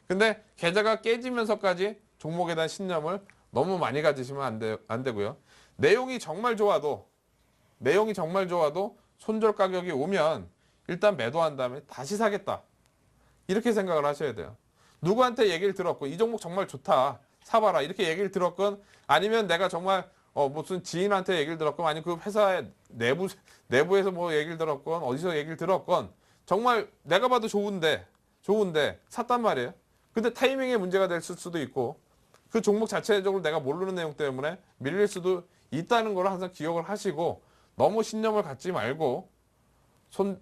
근데 계좌가 깨지면서까지 종목에 대한 신념을 너무 많이 가지시면 안 되고요. 내용이 정말 좋아도 손절 가격이 오면 일단 매도한 다음에 다시 사겠다. 이렇게 생각을 하셔야 돼요. 누구한테 얘기를 들었고 이 종목 정말 좋다. 사봐라. 이렇게 얘기를 들었건 아니면 내가 정말 무슨 지인한테 얘기를 들었건 아니면 그 회사의 내부에서 뭐 얘기를 들었건 어디서 얘기를 들었건 정말 내가 봐도 좋은데 샀단 말이에요. 근데 타이밍에 문제가 될 수도 있고 그 종목 자체적으로 내가 모르는 내용 때문에 밀릴 수도 있다는 걸 항상 기억을 하시고 너무 신념을 갖지 말고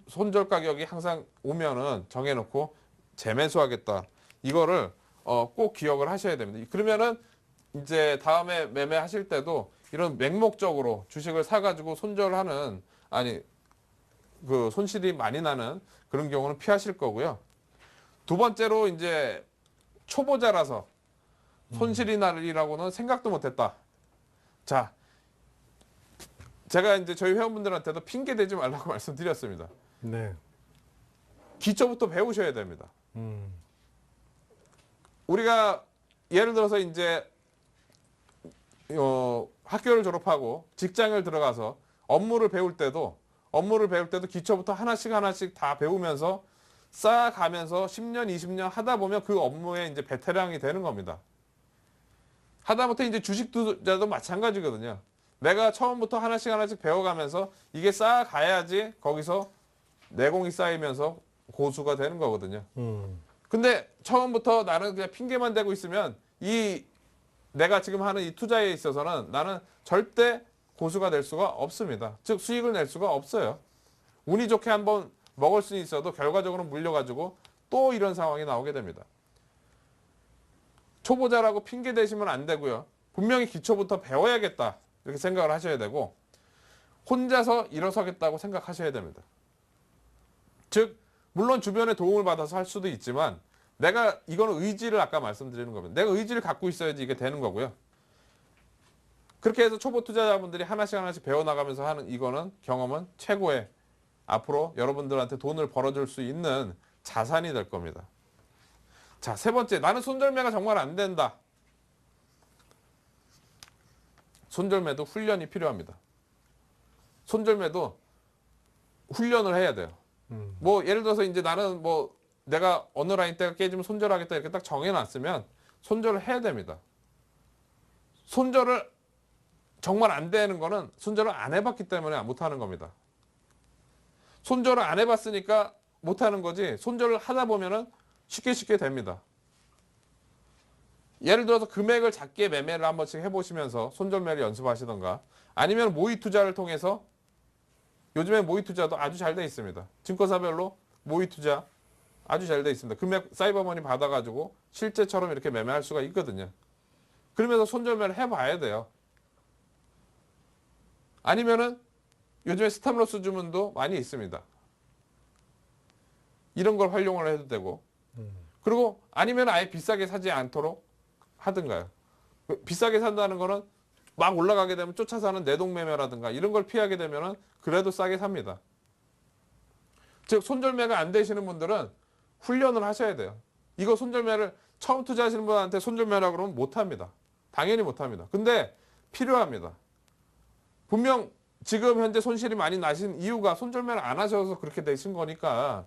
손절 가격이 항상 오면은 정해놓고 재매수하겠다. 이거를 꼭 기억을 하셔야 됩니다. 그러면은 이제 다음에 매매하실 때도 이런 맹목적으로 주식을 사가지고 손절하는 그 손실이 많이 나는 그런 경우는 피하실 거고요. 두 번째로 이제 초보자라서 손실이 날이라고는 생각도 못했다. 자, 제가 이제 저희 회원분들한테도 핑계 대지 말라고 말씀드렸습니다. 네, 기초부터 배우셔야 됩니다. 우리가 예를 들어서 이제 학교를 졸업하고 직장을 들어가서 업무를 배울 때도 기초부터 하나씩 다 배우면서 쌓아가면서 10년, 20년 하다 보면 그 업무에 이제 베테랑이 되는 겁니다. 하다못해 이제 주식 투자도 마찬가지거든요. 내가 처음부터 하나씩 배워가면서 이게 쌓아가야지 거기서 내공이 쌓이면서 고수가 되는 거거든요. 근데 처음부터 나는 그냥 핑계만 대고 있으면 내가 지금 하는 이 투자에 있어서는 나는 절대 고수가 될 수가 없습니다. 즉 수익을 낼 수가 없어요. 운이 좋게 한번 먹을 수 있어도 결과적으로 물려가지고 또 이런 상황이 나오게 됩니다. 초보자라고 핑계 대시면 안 되고요. 분명히 기초부터 배워야겠다. 이렇게 생각을 하셔야 되고 혼자서 일어서겠다고 생각하셔야 됩니다. 즉 물론 주변의 도움을 받아서 할 수도 있지만 내가 이거는 의지를 아까 말씀드리는 겁니다. 내가 의지를 갖고 있어야지 이게 되는 거고요. 그렇게 해서 초보 투자자분들이 하나씩 하나씩 배워나가면서 하는 이거는 경험은 최고의 앞으로 여러분들한테 돈을 벌어줄 수 있는 자산이 될 겁니다. 자, 세 번째, 나는 손절매가 정말 안 된다. 손절매도 훈련이 필요합니다. 손절매도 훈련을 해야 돼요. 뭐 예를 들어서 이제 나는 뭐 내가 어느 라인대가 깨지면 손절하겠다 이렇게 딱 정해놨으면 손절을 해야 됩니다. 손절을 정말 안 되는 거는 손절을 안 해봤기 때문에 못하는 겁니다. 손절을 안 해봤으니까 못하는 거지 손절을 하다 보면은 쉽게 됩니다. 예를 들어서 금액을 작게 매매를 한 번씩 해보시면서 손절매를 연습하시던가 아니면 모의 투자를 통해서 요즘에 모의 투자도 아주 잘 돼 있습니다. 증권사별로 모의 투자 아주 잘 돼 있습니다. 금액 사이버머니 받아가지고 실제처럼 이렇게 매매할 수가 있거든요. 그러면서 손절매를 해봐야 돼요. 아니면은 요즘에 스탑로스 주문도 많이 있습니다. 이런 걸 활용을 해도 되고 그리고 아니면 아예 비싸게 사지 않도록 하든가요. 비싸게 산다는 거는 막 올라가게 되면 쫓아서 하는 내동매매라든가 이런 걸 피하게 되면은 그래도 싸게 삽니다. 즉 손절매가 안 되시는 분들은 훈련을 하셔야 돼요. 이거 손절매를 처음 투자하시는 분한테 손절매라고 그러면 못합니다. 당연히 못합니다. 근데 필요합니다. 분명 지금 현재 손실이 많이 나신 이유가 손절매를 안 하셔서 그렇게 되신 거니까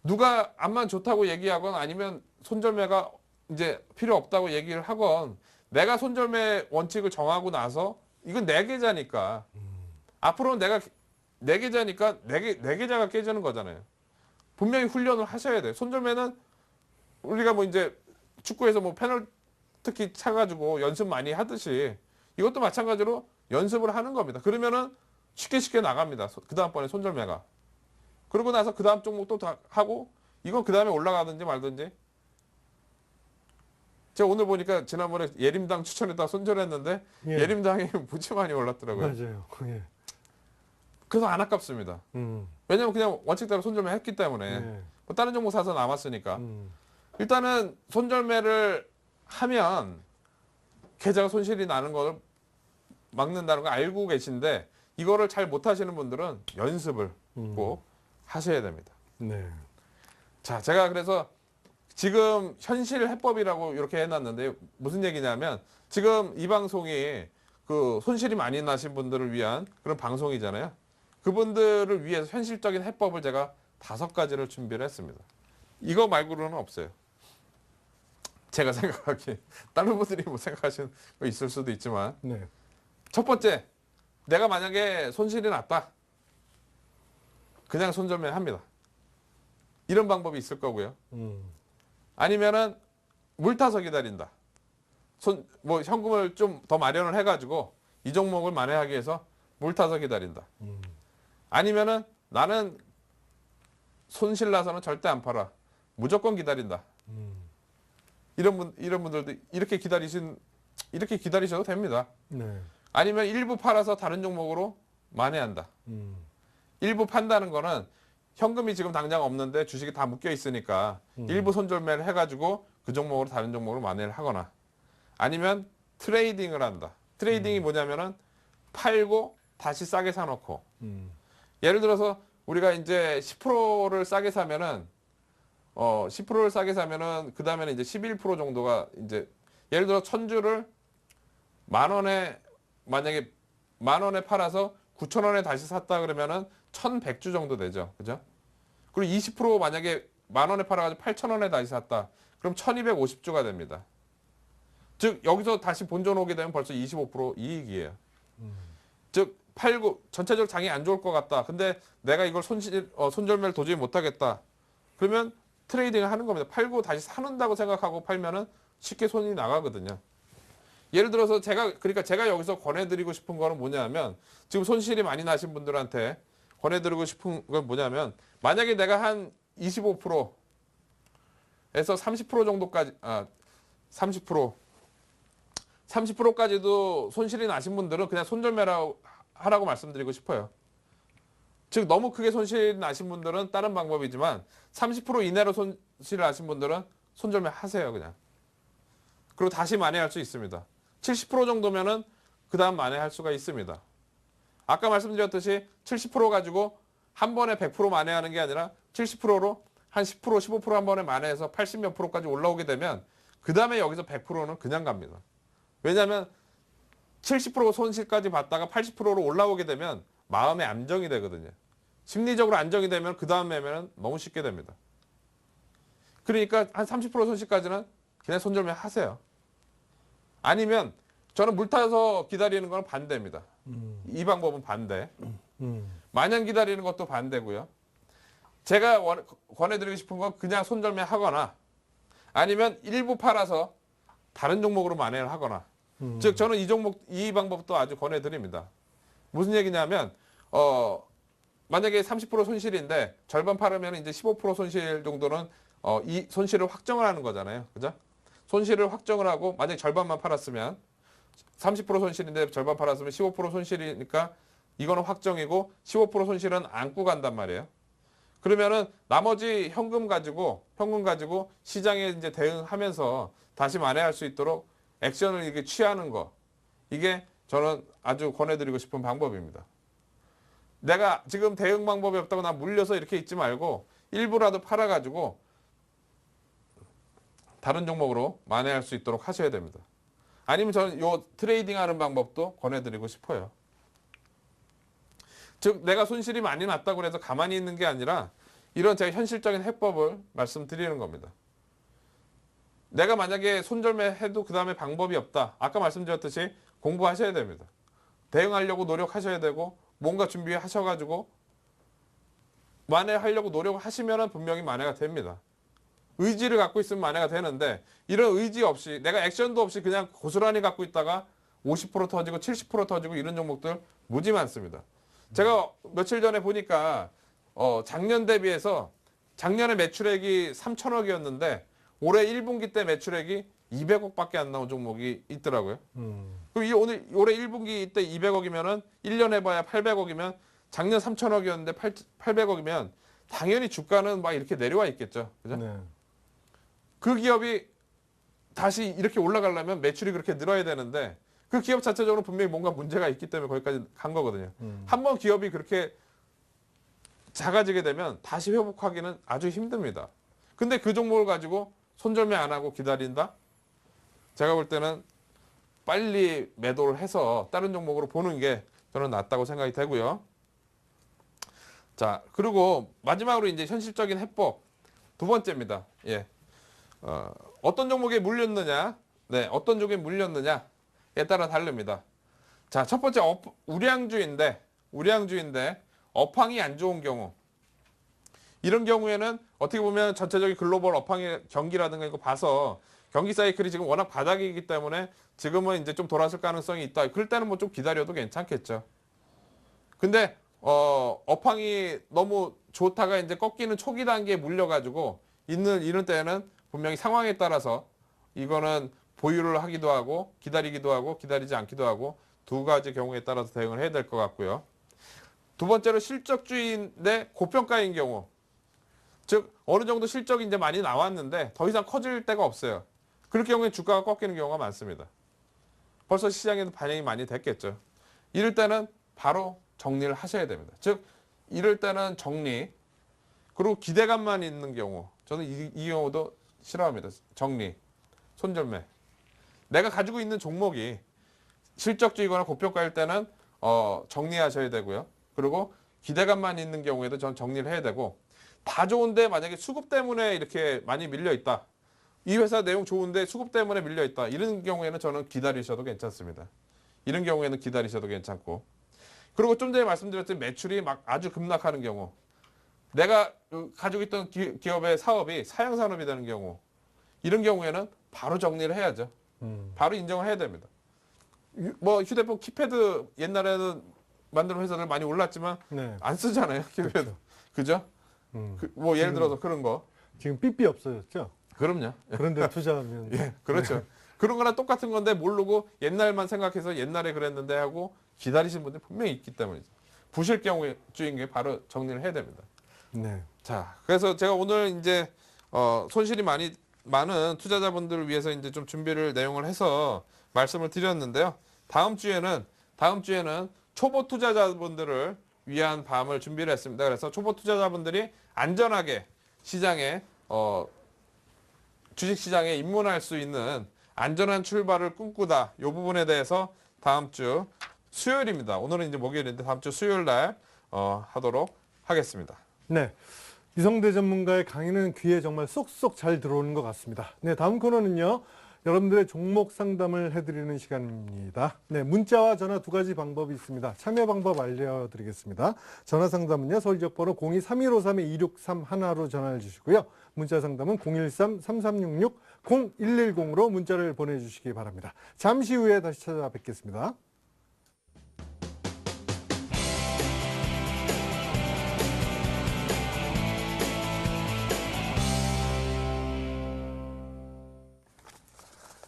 누가 암만 좋다고 얘기하건 아니면 손절매가 이제 필요 없다고 얘기를 하건 내가 손절매 원칙을 정하고 나서 이건 내 계좌니까 앞으로는 내가 내 계좌니까 내 계좌가 깨지는 거잖아요. 분명히 훈련을 하셔야 돼요. 손절매는 우리가 뭐 이제 축구에서 뭐 페널티킥 차가지고 연습 많이 하듯이 이것도 마찬가지로 연습을 하는 겁니다. 그러면은 쉽게 나갑니다. 그 다음번에 손절매가. 그러고 나서 그 다음 종목 또 하고 이건 그 다음에 올라가든지 말든지. 제가 오늘 보니까 지난번에 예림당 추천했다가 손절했는데 예. 예림당이 무지 많이 올랐더라고요. 맞아요. 예. 그래서 안 아깝습니다. 왜냐면 그냥 원칙대로 손절매 했기 때문에 예. 뭐 다른 종목 사서 남았으니까. 음. 일단은 손절매를 하면 계좌가 손실이 나는 걸 막는다는 걸 알고 계신데 이거를 잘 못하시는 분들은 연습을 꼭 하셔야 됩니다. 네. 자, 제가 그래서 지금 현실 해법이라고 이렇게 해놨는데 무슨 얘기냐면 지금 이 방송이 그 손실이 많이 나신 분들을 위한 그런 방송이잖아요. 그분들을 위해서 현실적인 해법을 제가 5가지를 준비를 했습니다. 이거 말고는 없어요. 제가 생각하기에 다른 분들이 뭐 생각하시는 거 있을 수도 있지만 네. 첫 번째, 내가 만약에 손실이 났다. 그냥 손절매 합니다. 이런 방법이 있을 거고요. 아니면은 물 타서 기다린다. 뭐 현금을 좀 더 마련을 해가지고 이 종목을 만회하기 위해서 물 타서 기다린다. 아니면은 나는 손실 나서는 절대 안 팔아. 무조건 기다린다. 이런 분들도 이렇게 기다리셔도 됩니다. 네. 아니면 일부 팔아서 다른 종목으로 만회한다. 일부 판다는 거는 현금이 지금 당장 없는데 주식이 다 묶여 있으니까 일부 손절매를 해가지고 그 종목으로 다른 종목으로 만회를 하거나 아니면 트레이딩을 한다. 트레이딩이 뭐냐면은 팔고 다시 싸게 사놓고 예를 들어서 우리가 이제 10%를 싸게 사면은 10%를 싸게 사면은 그 다음에는 이제 11% 정도가 이제 예를 들어 1000주를 10,000원에 만약에 10,000원에 팔아서 9,000원에 다시 샀다 그러면은 1,100주 정도 되죠. 그죠? 그리고 20% 만약에 10,000원에 팔아가지고 8,000원에 다시 샀다. 그럼 1,250주가 됩니다. 즉 여기서 다시 본전 오게 되면 벌써 25% 이익이에요. 즉 팔고 전체적으로 장이 안 좋을 것 같다. 근데 내가 이걸 손절매를 도저히 못하겠다. 그러면 트레이딩을 하는 겁니다. 팔고 다시 사는다고 생각하고 팔면은 쉽게 손이 나가거든요. 예를 들어서 그러니까 제가 여기서 권해드리고 싶은 거는 뭐냐면 지금 손실이 많이 나신 분들한테 권해드리고 싶은 건 뭐냐면 만약에 내가 한 25%에서 30% 정도까지 30%까지도 손실이 나신 분들은 그냥 손절매라고 하라고 말씀드리고 싶어요. 즉 너무 크게 손실 나신 분들은 다른 방법이지만 30% 이내로 손실을 나신 분들은 손절매 하세요 그냥. 그리고 다시 만회할 수 있습니다. 70% 정도면은 그 다음 만회할 수가 있습니다. 아까 말씀드렸듯이 70% 가지고 한 번에 100% 만회하는 게 아니라 70%로 한 10%, 15% 한 번에 만회해서 80몇 프로까지 올라오게 되면 그 다음에 여기서 100%는 그냥 갑니다. 왜냐하면 70% 손실까지 받다가 80%로 올라오게 되면 마음의 안정이 되거든요. 심리적으로 안정이 되면 그 다음 매매는 너무 쉽게 됩니다. 그러니까 한 30% 손실까지는 그냥 손절매 하세요. 아니면 저는 물 타서 기다리는 건 반대입니다. 이 방법은 반대. 마냥 기다리는 것도 반대고요. 제가 권해드리고 싶은 건 그냥 손절매 하거나 아니면 일부 팔아서 다른 종목으로 만회를 하거나 즉 저는 이 방법도 아주 권해드립니다. 무슨 얘기냐면 만약에 30% 손실인데 절반 팔으면 이제 15% 손실 정도는 이 손실을 확정을 하는 거잖아요. 그죠? 손실을 확정을 하고 만약에 절반만 팔았으면 30% 손실인데 절반 팔았으면 15% 손실이니까 이거는 확정이고 15% 손실은 안고 간단 말이에요. 그러면은 나머지 현금 가지고 시장에 이제 대응하면서 다시 만회할 수 있도록 액션을 이게 취하는 거. 이게 저는 아주 권해드리고 싶은 방법입니다. 내가 지금 대응 방법이 없다고 나 물려서 이렇게 있지 말고 일부라도 팔아가지고 다른 종목으로 만회할 수 있도록 하셔야 됩니다. 아니면 저는 요 트레이딩 하는 방법도 권해드리고 싶어요. 즉 내가 손실이 많이 났다고 해서 가만히 있는 게 아니라 이런 제가 현실적인 해법을 말씀드리는 겁니다. 내가 만약에 손절매 해도 그 다음에 방법이 없다. 아까 말씀드렸듯이 공부하셔야 됩니다. 대응하려고 노력하셔야 되고 뭔가 준비하셔가지고 만회하려고 노력하시면 분명히 만회가 됩니다. 의지를 갖고 있으면 만회가 되는데 이런 의지 없이 내가 액션도 없이 그냥 고스란히 갖고 있다가 50% 터지고 70% 터지고 이런 종목들 무지 많습니다. 제가 며칠 전에 보니까 작년 대비해서 작년에 매출액이 3천억이었는데 올해 1분기 때 매출액이 200억밖에 안 나온 종목이 있더라고요. 그럼 올해 1분기 때 200억이면은 1년 해봐야 800억이면 작년 3천억이었는데 800억이면 당연히 주가는 막 이렇게 내려와 있겠죠. 그죠? 네. 그 기업이 다시 이렇게 올라가려면 매출이 그렇게 늘어야 되는데 그 기업 자체적으로 분명히 뭔가 문제가 있기 때문에 거기까지 간 거거든요. 한번 기업이 그렇게 작아지게 되면 다시 회복하기는 아주 힘듭니다. 근데 그 종목을 가지고 손절매 안 하고 기다린다? 제가 볼 때는 빨리 매도를 해서 다른 종목으로 보는 게 저는 낫다고 생각이 되고요. 자, 그리고 마지막으로 이제 현실적인 해법 두 번째입니다. 예. 어떤 종목에 물렸느냐, 네, 어떤 종목에 물렸느냐에 따라 다릅니다. 자, 첫 번째 우량주인데 업황이 안 좋은 경우, 이런 경우에는 어떻게 보면 전체적인 글로벌 업황의 경기라든가 이거 봐서 경기 사이클이 지금 워낙 바닥이기 때문에 지금은 이제 좀 돌아설 가능성이 있다. 그럴 때는 뭐 좀 기다려도 괜찮겠죠. 근데 업황이 너무 좋다가 이제 꺾이는 초기 단계에 물려가지고 이런 때는 분명히 상황에 따라서 이거는 보유를 하기도 하고 기다리기도 하고 기다리지 않기도 하고 두 가지 경우에 따라서 대응을 해야 될 것 같고요. 두 번째로 실적주의인데 고평가인 경우, 즉 어느 정도 실적이 이제 많이 나왔는데 더 이상 커질 데가 없어요. 그럴 경우에 주가가 꺾이는 경우가 많습니다. 벌써 시장에도 반영이 많이 됐겠죠. 이럴 때는 바로 정리를 하셔야 됩니다. 즉 이럴 때는 정리, 그리고 기대감만 있는 경우, 저는 이 경우도 싫어합니다. 정리, 손절매. 내가 가지고 있는 종목이 실적주의거나 고평가일 때는 정리하셔야 되고요. 그리고 기대감만 있는 경우에도 전 정리를 해야 되고, 다 좋은데 만약에 수급 때문에 이렇게 많이 밀려 있다. 이 회사 내용 좋은데 수급 때문에 밀려 있다. 이런 경우에는 저는 기다리셔도 괜찮습니다. 이런 경우에는 기다리셔도 괜찮고. 그리고 좀 전에 말씀드렸던 매출이 막 아주 급락하는 경우, 내가 가지고 있던 기업의 사업이 사양산업이 되는 경우, 이런 경우에는 바로 정리를 해야죠. 바로 인정을 해야 됩니다. 뭐 휴대폰 키패드 옛날에는 만드는 회사들 많이 올랐지만 네. 안 쓰잖아요. 키패드. 그죠? 뭐 예를 들어서 그런 거. 지금 삐삐 없어졌죠? 그럼요. 그런데 투자하면 예, 그렇죠. 네. 그런 거랑 똑같은 건데 모르고 옛날만 생각해서 옛날에 그랬는데 하고 기다리시는 분들이 분명히 있기 때문이죠. 부실 경우인 게 바로 정리를 해야 됩니다. 네. 자, 그래서 제가 오늘 이제 손실이 많은 투자자분들을 위해서 이제 좀 준비를 내용을 해서 말씀을 드렸는데요. 다음 주에는 초보 투자자분들을 위한 밤을 준비를 했습니다. 그래서 초보 투자자분들이 안전하게 시장에 주식 시장에 입문할 수 있는 안전한 출발을 꿈꾸다 이 부분에 대해서 다음 주 수요일입니다. 오늘은 이제 목요일인데 다음 주 수요일 날 하도록 하겠습니다. 네. 이성대 전문가의 강의는 귀에 정말 쏙쏙 잘 들어오는 것 같습니다. 네, 다음 코너는요. 여러분들의 종목 상담을 해드리는 시간입니다. 네, 문자와 전화 두 가지 방법이 있습니다. 참여 방법 알려드리겠습니다. 전화 상담은요. 서울지역번호 02-3153-2631로 전화를 주시고요. 문자 상담은 013-3366-0110으로 문자를 보내주시기 바랍니다. 잠시 후에 다시 찾아뵙겠습니다.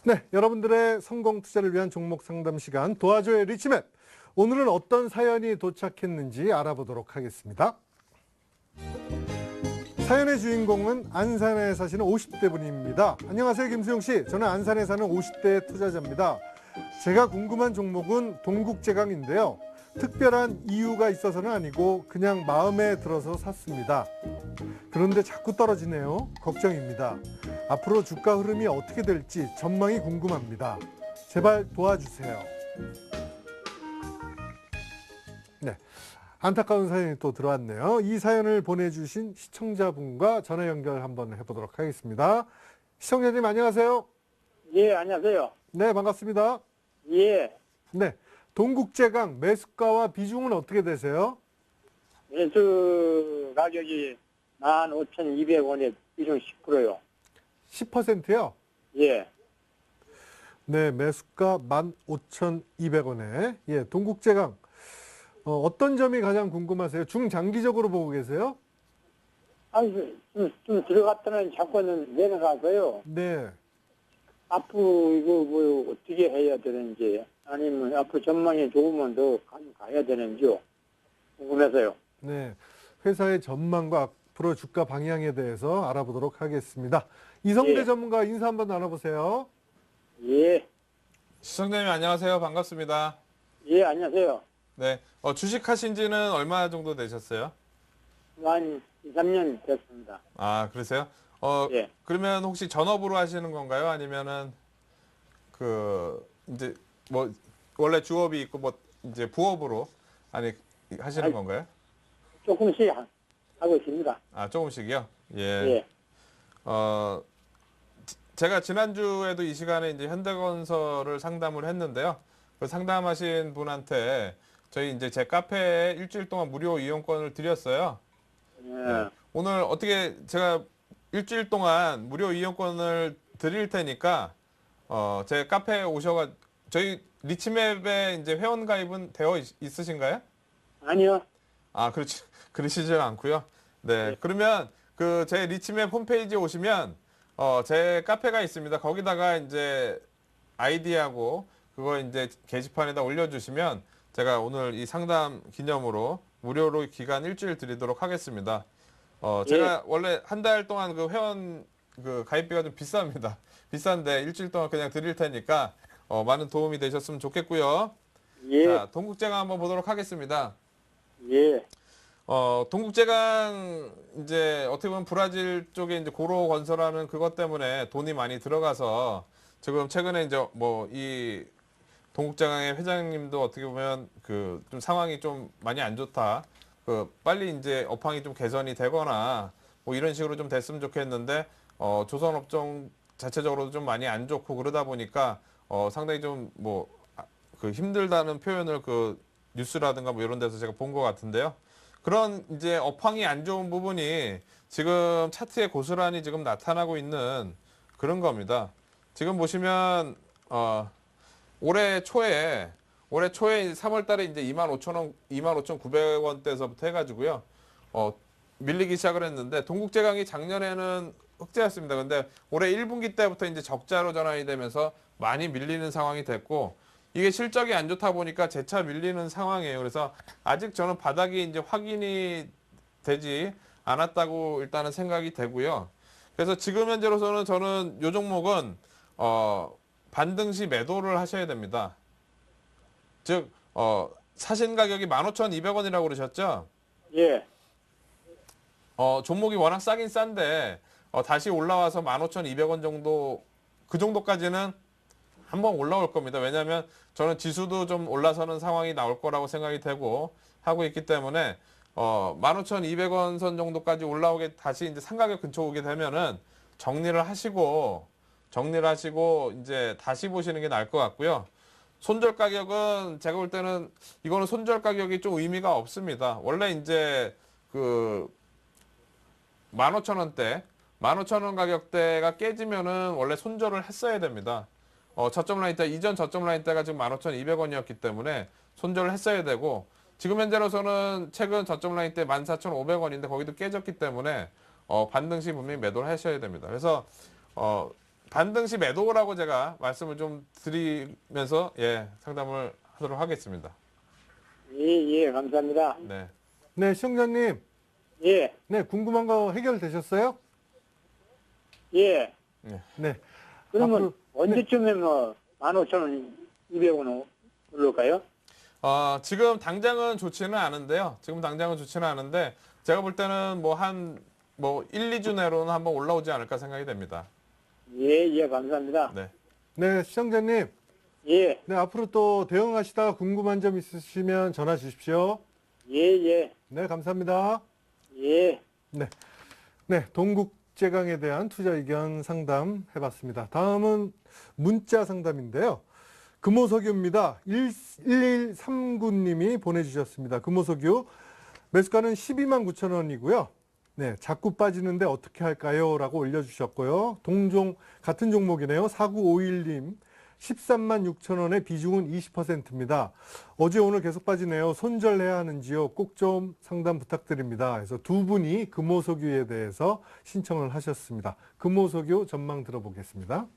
네, 여러분들의 성공 투자를 위한 종목 상담 시간 도와줘의 리치맵. 오늘은 어떤 사연이 도착했는지 알아보도록 하겠습니다. 사연의 주인공은 안산에 사시는 50대 분입니다. 안녕하세요, 김수영 씨. 저는 안산에 사는 50대 투자자입니다. 제가 궁금한 종목은 동국제강인데요. 특별한 이유가 있어서는 아니고 그냥 마음에 들어서 샀습니다. 그런데 자꾸 떨어지네요. 걱정입니다. 앞으로 주가 흐름이 어떻게 될지 전망이 궁금합니다. 제발 도와주세요. 네, 안타까운 사연이 또 들어왔네요. 이 사연을 보내주신 시청자분과 전화 연결 한번 해보도록 하겠습니다. 시청자님 안녕하세요. 예, 안녕하세요. 네, 반갑습니다. 예, 네, 동국제강 매수가와 비중은 어떻게 되세요? 매수 가격이 15,200원에 비중 10%요. 10%요? 예, 네, 매수가 15,200원에. 예, 동국제강. 어떤 점이 가장 궁금하세요? 중장기적으로 보고 계세요? 아니, 좀 들어갔다는 자꾸는 내려가서요. 네. 앞으로 이거 뭐 어떻게 해야 되는지, 아니면 앞으로 전망이 좋으면 더 가야 되는지요. 궁금해서요. 네. 회사의 전망과 앞으로 주가 방향에 대해서 알아보도록 하겠습니다. 이성대 예. 전문가 인사 한번 나눠보세요. 예, 시청자님 안녕하세요. 반갑습니다. 예, 안녕하세요. 네, 주식하신 지는 얼마 정도 되셨어요? 한 2, 3년 됐습니다. 아, 그러세요? 예. 그러면 혹시 전업으로 하시는 건가요? 아니면은 이제 뭐 원래 주업이 있고 뭐 이제 부업으로 하시는 아니, 건가요? 조금씩 하고 있습니다. 아, 조금씩이요? 예. 예, 제가 지난주에도 이 시간에 이제 현대건설을 상담을 했는데요. 그 상담하신 분한테 저희 이제 제 카페에 일주일 동안 무료 이용권을 드렸어요. 예, 네. 오늘 어떻게 제가 일주일 동안 무료 이용권을 드릴 테니까 제 카페에 저희 리치맵에 이제 회원 가입은 되어 있으신가요? 아니요. 아, 그러시진 않고요. 네. 네. 그러면 그 제 리치맵 홈페이지에 오시면 제 카페가 있습니다. 거기다가 이제 아이디하고 그거 이제 게시판에다 올려주시면 제가 오늘 이 상담 기념으로 무료로 기간 일주일 드리도록 하겠습니다. 제가 원래 한 달 동안 그 회원 그 가입비가 좀 비쌉니다. 비싼데 일주일 동안 그냥 드릴 테니까 많은 도움이 되셨으면 좋겠고요. 예, 자, 동국제강 한번 보도록 하겠습니다. 예, 동국제강 이제 어떻게 보면 브라질 쪽에 이제 고로 건설하는 그것 때문에 돈이 많이 들어가서 지금 최근에 이제 뭐 이 동국제강의 회장님도 어떻게 보면 그 좀 상황이 좀 많이 안 좋다. 그 빨리 이제 업황이 좀 개선이 되거나 뭐 이런 식으로 좀 됐으면 좋겠는데 조선업종 자체적으로도 좀 많이 안 좋고 그러다 보니까 상당히 좀 뭐 그 힘들다는 표현을 그 뉴스라든가 뭐 이런 데서 제가 본 것 같은데요. 그런 이제 업황이 안 좋은 부분이 지금 차트에 고스란히 지금 나타나고 있는 그런 겁니다. 지금 보시면 올해 초에 3월 달에 이제 25,000원, 25,900원대에서부터 해가지고요. 밀리기 시작을 했는데 동국제강이 작년에는 흑자였습니다. 근데 올해 1분기 때부터 이제 적자로 전환이 되면서 많이 밀리는 상황이 됐고 이게 실적이 안 좋다 보니까 재차 밀리는 상황이에요. 그래서 아직 저는 바닥이 이제 확인이 되지 않았다고 일단은 생각이 되고요. 그래서 지금 현재로서는 저는 이 종목은 반등시 매도를 하셔야 됩니다. 즉 사신 가격이 15,200원이라고 그러셨죠? 예. 종목이 워낙 싸긴 싼데 다시 올라와서 15,200원 정도 그 정도까지는 한번 올라올 겁니다. 왜냐하면 저는 지수도 좀 올라서는 상황이 나올 거라고 생각이 되고 하고 있기 때문에 15,200원 선 정도까지 올라오게 다시 이제 상가격 근처 오게 되면은 정리를 하시고 이제 다시 보시는 게 나을 것 같고요. 손절 가격은 제가 볼 때는 이거는 손절 가격이 좀 의미가 없습니다. 원래 이제 그 15,000원대, 15,000원 가격대가 깨지면은 원래 손절을 했어야 됩니다. 저점 라인 때, 이전 저점 라인 때가 지금 15,200원이었기 때문에 손절을 했어야 되고, 지금 현재로서는 최근 저점 라인 때 14,500원인데 거기도 깨졌기 때문에 반등시 분명히 매도를 하셔야 됩니다. 그래서 반등시 매도라고 제가 말씀을 좀 드리면서 상담을 하도록 하겠습니다. 예, 감사합니다. 네. 네, 시청자님. 예, 네, 궁금한 거 해결되셨어요? 예. 네. 그러면 앞으로- 언제쯤에 15,200원 올릴까요? 지금 당장은 좋지는 않은데요. 제가 볼 때는 뭐 1, 2주 내로는 한번 올라오지 않을까 생각이 됩니다. 예, 감사합니다. 네. 네, 시청자님. 예, 네, 앞으로 또 대응하시다가 궁금한 점 있으시면 전화 주십시오. 예. 네, 감사합니다. 예. 네, 동국제강에 대한 투자 의견 상담 해봤습니다. 다음은 문자 상담인데요. 금호석유입니다. 1139님이 보내주셨습니다. 금호석유 매수가는 129,000원이고요. 네, 자꾸 빠지는데 어떻게 할까요? 라고 올려주셨고요. 같은 종목이네요. 4951님 136,000원의 비중은 20%입니다. 어제 오늘 계속 빠지네요. 손절해야 하는지요? 꼭 좀 상담 부탁드립니다. 그래서 두 분이 금호석유에 대해서 신청을 하셨습니다. 금호석유 전망 들어보겠습니다.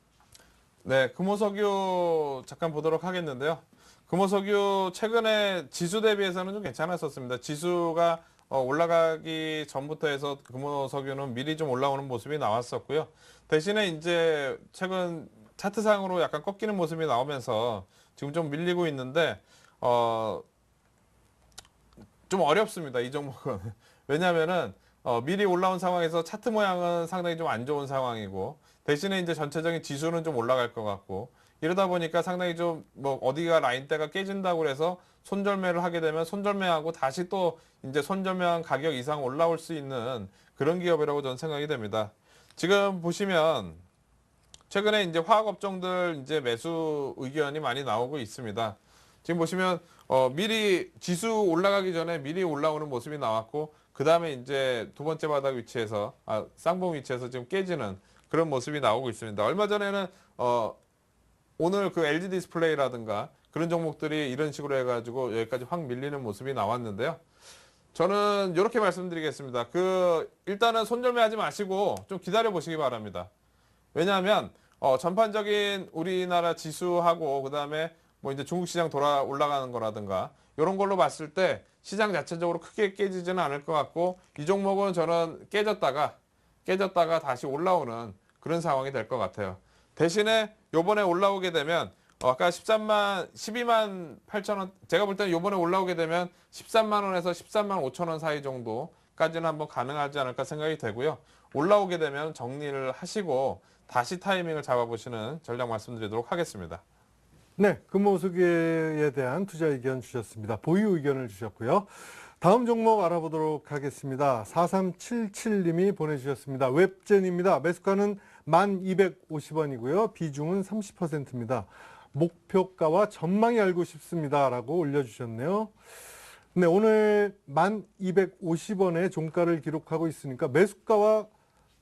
네, 금호석유 잠깐 보도록 하겠는데요. 금호석유 최근에 지수 대비해서는 좀 괜찮았었습니다. 지수가 올라가기 전부터 해서 금호석유는 미리 좀 올라오는 모습이 나왔었고요. 대신에 이제 최근 차트상으로 약간 꺾이는 모습이 나오면서 지금 좀 밀리고 있는데 좀 어렵습니다. 이 종목은. 왜냐하면은 미리 올라온 상황에서 차트 모양은 상당히 좀 안 좋은 상황이고 대신에 이제 전체적인 지수는 좀 올라갈 것 같고 이러다 보니까 상당히 좀 뭐 어디가 라인대가 깨진다고 해서 손절매를 하게 되면 손절매하고 다시 또 이제 손절매한 가격 이상 올라올 수 있는 그런 기업이라고 저는 생각이 됩니다. 지금 보시면 최근에 이제 화학업종들 이제 매수 의견이 많이 나오고 있습니다. 지금 보시면 미리 지수 올라가기 전에 미리 올라오는 모습이 나왔고 그 다음에 이제 두 번째 바닥 위치에서 쌍봉 위치에서 지금 깨지는 그런 모습이 나오고 있습니다. 얼마 전에는 오늘 그 LG 디스플레이라든가 그런 종목들이 이런 식으로 해가지고 여기까지 확 밀리는 모습이 나왔는데요. 저는 이렇게 말씀드리겠습니다. 일단은 손절매하지 마시고 좀 기다려 보시기 바랍니다. 왜냐하면 전반적인 우리나라 지수하고 그 다음에 뭐 이제 중국 시장 올라가는 거라든가 이런 걸로 봤을 때 시장 자체적으로 크게 깨지지는 않을 것 같고 이 종목은 저는 깨졌다가 다시 올라오는 그런 상황이 될 것 같아요. 대신에 요번에 올라오게 되면 아까 12만 8천 원 제가 볼 때는 요번에 올라오게 되면 13만 원에서 13만 5천 원 사이 정도까지는 한번 가능하지 않을까 생각이 되고요. 올라오게 되면 정리를 하시고 다시 타이밍을 잡아보시는 전략 말씀드리도록 하겠습니다. 네, 금호석유에 대한 투자 의견 주셨습니다. 보유 의견을 주셨고요. 다음 종목 알아보도록 하겠습니다. 4377님이 보내주셨습니다. 웹젠입니다. 매수가는 1,250원이고요. 비중은 30%입니다. 목표가와 전망이 알고 싶습니다. 라고 올려주셨네요. 네, 오늘 1,250원의 종가를 기록하고 있으니까 매수가와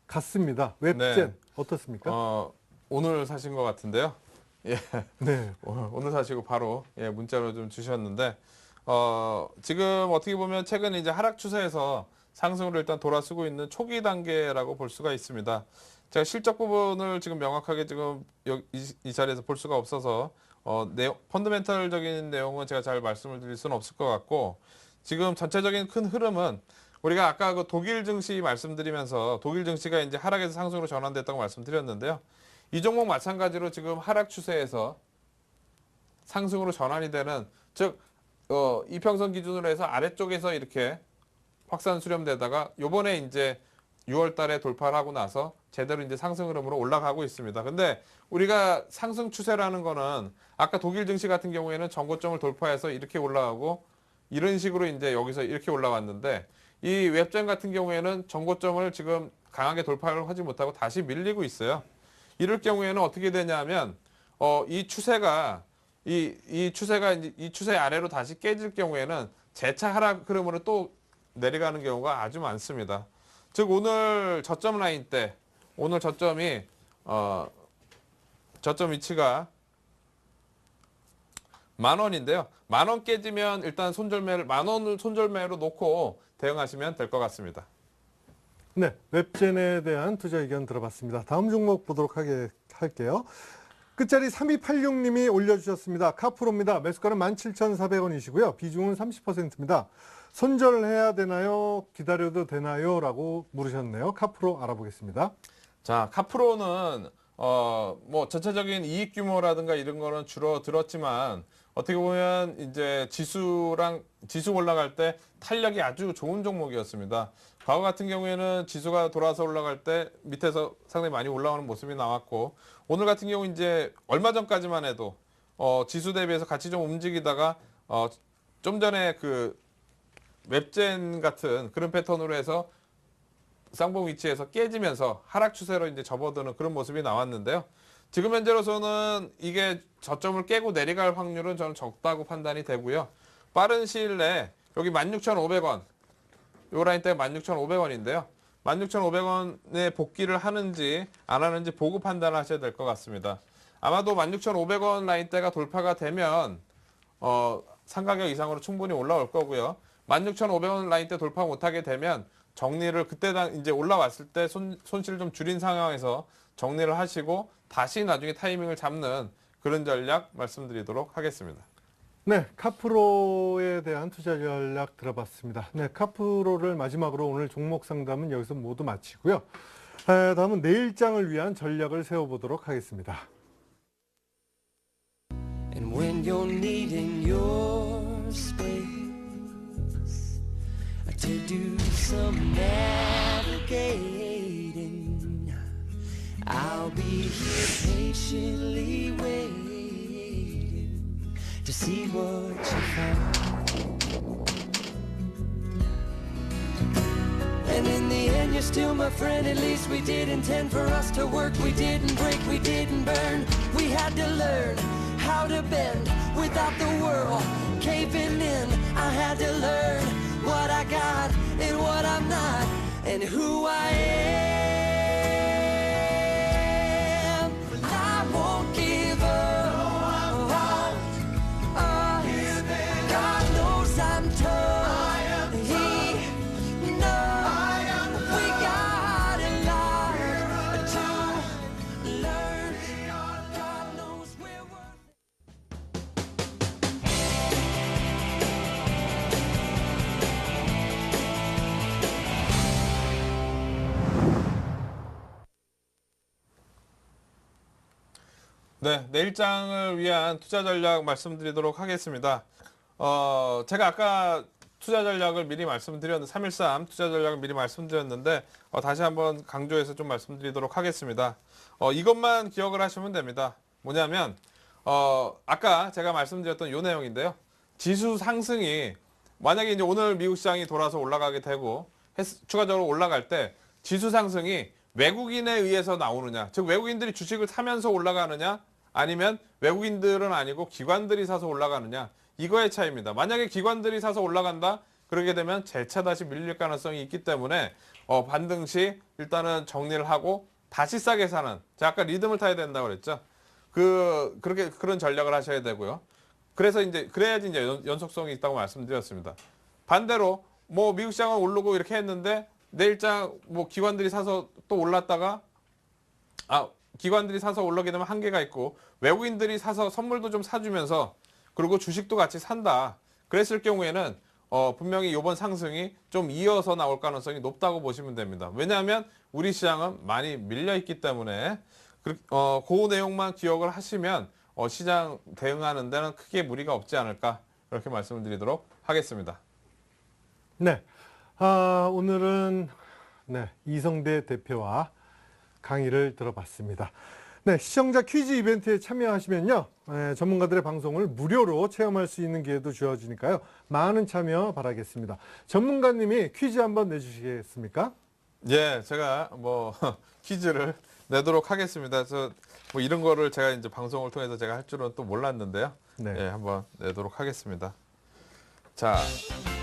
같습니다. 웹젠 네. 어떻습니까? 오늘 사신 것 같은데요. 예. 네. 오늘 사시고 바로 문자로 좀 주셨는데 지금 어떻게 보면 최근 이제 하락 추세에서 상승으로 일단 돌아서고 있는 초기 단계라고 볼 수가 있습니다. 제가 실적 부분을 지금 명확하게 지금 이 자리에서 볼 수가 없어서 펀더멘털적인 내용은 제가 잘 말씀을 드릴 수는 없을 것 같고, 지금 전체적인 큰 흐름은 우리가 아까 그 독일 증시 말씀드리면서 독일 증시가 이제 하락에서 상승으로 전환됐다고 말씀드렸는데요. 이 종목 마찬가지로 지금 하락 추세에서 상승으로 전환이 되는, 즉 이평선 기준으로 해서 아래쪽에서 이렇게 확산 수렴되다가 요번에 이제 6월 달에 돌파를 하고 나서 제대로 이제 상승 흐름으로 올라가고 있습니다. 근데 우리가 상승 추세라는 거는 아까 독일 증시 같은 경우에는 전고점을 돌파해서 이렇게 올라가고 이런 식으로 이제 여기서 이렇게 올라왔는데, 이 웹젠 같은 경우에는 전고점을 지금 강하게 돌파를 하지 못하고 다시 밀리고 있어요. 이럴 경우에는 어떻게 되냐면 이 추세가 이 추세 아래로 다시 깨질 경우에는 재차 하락 흐름으로 또 내려가는 경우가 아주 많습니다. 즉 오늘 저점 라인 때 오늘 저점이 저점 위치가 10,000원인데요. 10,000원 깨지면 일단 손절매를 10,000원을 손절매로 놓고 대응하시면 될 것 같습니다. 네, 웹젠에 대한 투자 의견 들어봤습니다. 다음 종목 보도록 할게요. 끝자리 3286님이 올려주셨습니다. 카프로입니다. 매수가는 17,400원이시고요. 비중은 30%입니다. 손절해야 되나요? 기다려도 되나요? 라고 물으셨네요. 카프로 알아보겠습니다. 자, 카프로는 뭐 전체적인 이익 규모라든가 이런 거는 줄어들었지만 어떻게 보면 이제 지수 올라갈 때 탄력이 아주 좋은 종목이었습니다. 과거 같은 경우에는 지수가 돌아서 올라갈 때 밑에서 상당히 많이 올라오는 모습이 나왔고, 오늘 같은 경우 이제 얼마 전까지만 해도 지수 대비해서 같이 좀 움직이다가 좀 전에 그 웹젠 같은 그런 패턴으로 해서 쌍봉 위치에서 깨지면서 하락 추세로 이제 접어드는 그런 모습이 나왔는데요. 지금 현재로서는 이게 저점을 깨고 내려갈 확률은 저는 적다고 판단이 되고요. 빠른 시일 내에 여기 16,500원, 요 라인대가 16,500원인데요. 16,500원에 복귀를 하는지 안 하는지 보고 판단하셔야 될 것 같습니다. 아마도 16,500원 라인대가 돌파가 되면 상가격 이상으로 충분히 올라올 거고요. 16,500원 라인대 돌파 못하게 되면 정리를 그때 이제 올라왔을 때 손실을 좀 줄인 상황에서 정리를 하시고 다시 나중에 타이밍을 잡는 그런 전략 말씀드리도록 하겠습니다. 네, 카프로에 대한 투자 전략 들어봤습니다. 네, 카프로를 마지막으로 오늘 종목 상담은 여기서 모두 마치고요. 다음은 내일장을 위한 전략을 세워보도록 하겠습니다. And when you're needing your space to do some navigating, I'll be here patiently waiting to see what you find. And in the end you're still my friend. At least we did intend for us to work. We didn't break, we didn't burn. We had to learn how to bend without the world caving in. I had to learn what I got and what I'm not, and who I am. But I won't give up. God knows I'm tough. He knows we got a lot to learn. God knows we're worth. 네, 내일장을 위한 투자 전략 말씀드리도록 하겠습니다. 제가 아까 투자 전략을 미리 말씀드렸는데 313 투자 전략을 미리 말씀드렸는데 다시 한번 강조해서 좀 말씀드리도록 하겠습니다. 이것만 기억을 하시면 됩니다. 뭐냐면 아까 제가 말씀드렸던 이 내용인데요. 지수 상승이 만약에 이제 오늘 미국 시장이 돌아서 올라가게 되고 추가적으로 올라갈 때 지수 상승이 외국인에 의해서 나오느냐, 즉 외국인들이 주식을 사면서 올라가느냐, 아니면 외국인들은 아니고 기관들이 사서 올라가느냐, 이거의 차이입니다. 만약에 기관들이 사서 올라간다, 그러게 되면 재차 다시 밀릴 가능성이 있기 때문에 반등 시 일단은 정리를 하고 다시 싸게 사는, 제가 아까 리듬을 타야 된다고 그랬죠. 그런 전략을 하셔야 되고요. 그래서 이제 그래야지 이제 연속성이 있다고 말씀드렸습니다. 반대로 뭐 미국 시장은 오르고 이렇게 했는데 내일장 뭐 기관들이 사서 또 올랐다가 기관들이 사서 올라오게 되면 한계가 있고 외국인들이 사서 선물도 좀 사주면서 그리고 주식도 같이 산다. 그랬을 경우에는 분명히 이번 상승이 좀 이어서 나올 가능성이 높다고 보시면 됩니다. 왜냐하면 우리 시장은 많이 밀려 있기 때문에 그 내용만 기억을 하시면 시장 대응하는 데는 크게 무리가 없지 않을까 이렇게 말씀을 드리도록 하겠습니다. 네, 오늘은 네, 이성대 대표와 강의를 들어봤습니다. 네, 시청자 퀴즈 이벤트에 참여하시면요, 전문가들의 방송을 무료로 체험할 수 있는 기회도 주어지니까요, 많은 참여 바라겠습니다. 전문가님이 퀴즈 한번 내주시겠습니까? 예, 제가 퀴즈를 내도록 하겠습니다. 그래서 이런 거를 제가 이제 방송을 통해서 제가 할 줄은 또 몰랐는데요. 네. 예, 한번 내도록 하겠습니다. 자,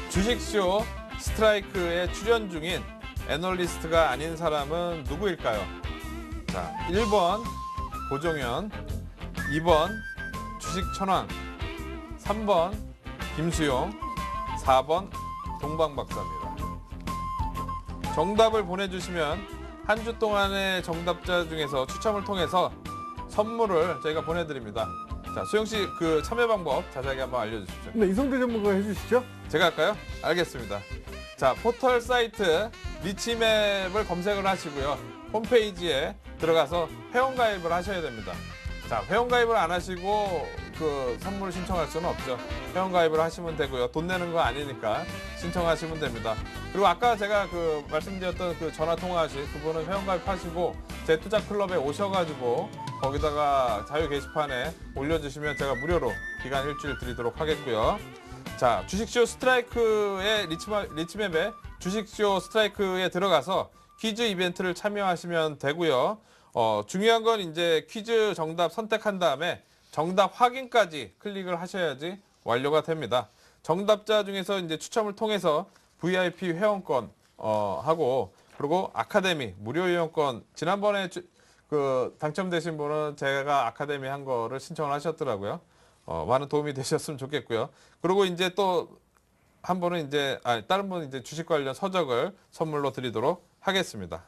주식쇼 스트라이크에 출연 중인 애널리스트가 아닌 사람은 누구일까요? 자, 1번 고종현, 2번 주식천왕, 3번 김수용, 4번 동방박사입니다. 정답을 보내주시면 한 주 동안의 정답자 중에서 추첨을 통해서 선물을 저희가 보내드립니다. 자, 수영 씨 그 참여 방법 자세하게 한번 알려주십시오. 네, 이성대 전문가 해주시죠. 제가 할까요? 알겠습니다. 자, 포털 사이트 리치맵을 검색을 하시고요. 홈페이지에 들어가서 회원가입을 하셔야 됩니다. 자, 회원가입을 안 하시고 그 선물을 신청할 수는 없죠. 회원가입을 하시면 되고요. 돈 내는 거 아니니까 신청하시면 됩니다. 그리고 아까 제가 그 말씀드렸던 그 전화 통화하신 그분은 회원가입하시고 제 투자 클럽에 오셔가지고 거기다가 자유 게시판에 올려주시면 제가 무료로 기간 일주일 드리도록 하겠고요. 자, 주식쇼 스트라이크의 리치맵에 주식쇼 스트라이크에 들어가서 퀴즈 이벤트를 참여하시면 되고요. 중요한 건 이제 퀴즈 정답 선택한 다음에 정답 확인까지 클릭을 하셔야지 완료가 됩니다. 정답자 중에서 이제 추첨을 통해서 VIP 회원권 하고 그리고 아카데미 무료 이용권 지난번에 그 당첨되신 분은 제가 아카데미 한 거를 신청을 하셨더라고요. 많은 도움이 되셨으면 좋겠고요. 그리고 이제 또 한 분은 이제 다른 분은 이제 주식 관련 서적을 선물로 드리도록 하겠습니다.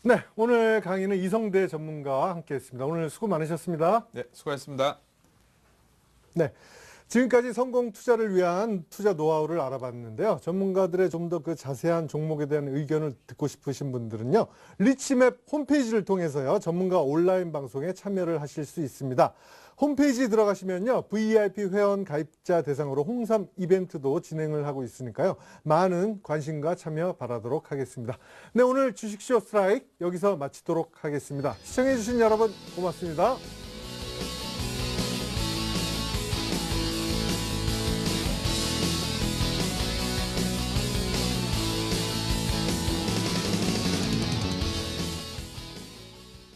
네, 오늘 강의는 이성대 전문가와 함께했습니다. 오늘 수고 많으셨습니다. 네, 수고하셨습니다. 네, 지금까지 성공 투자를 위한 투자 노하우를 알아봤는데요. 전문가들의 좀 더 그 자세한 종목에 대한 의견을 듣고 싶으신 분들은요, 리치맵 홈페이지를 통해서요, 전문가 온라인 방송에 참여를 하실 수 있습니다. 홈페이지에 들어가시면요, VIP 회원 가입자 대상으로 홍삼 이벤트도 진행을 하고 있으니까요, 많은 관심과 참여 바라도록 하겠습니다. 네, 오늘 주식쇼 스트라이크 여기서 마치도록 하겠습니다. 시청해주신 여러분 고맙습니다.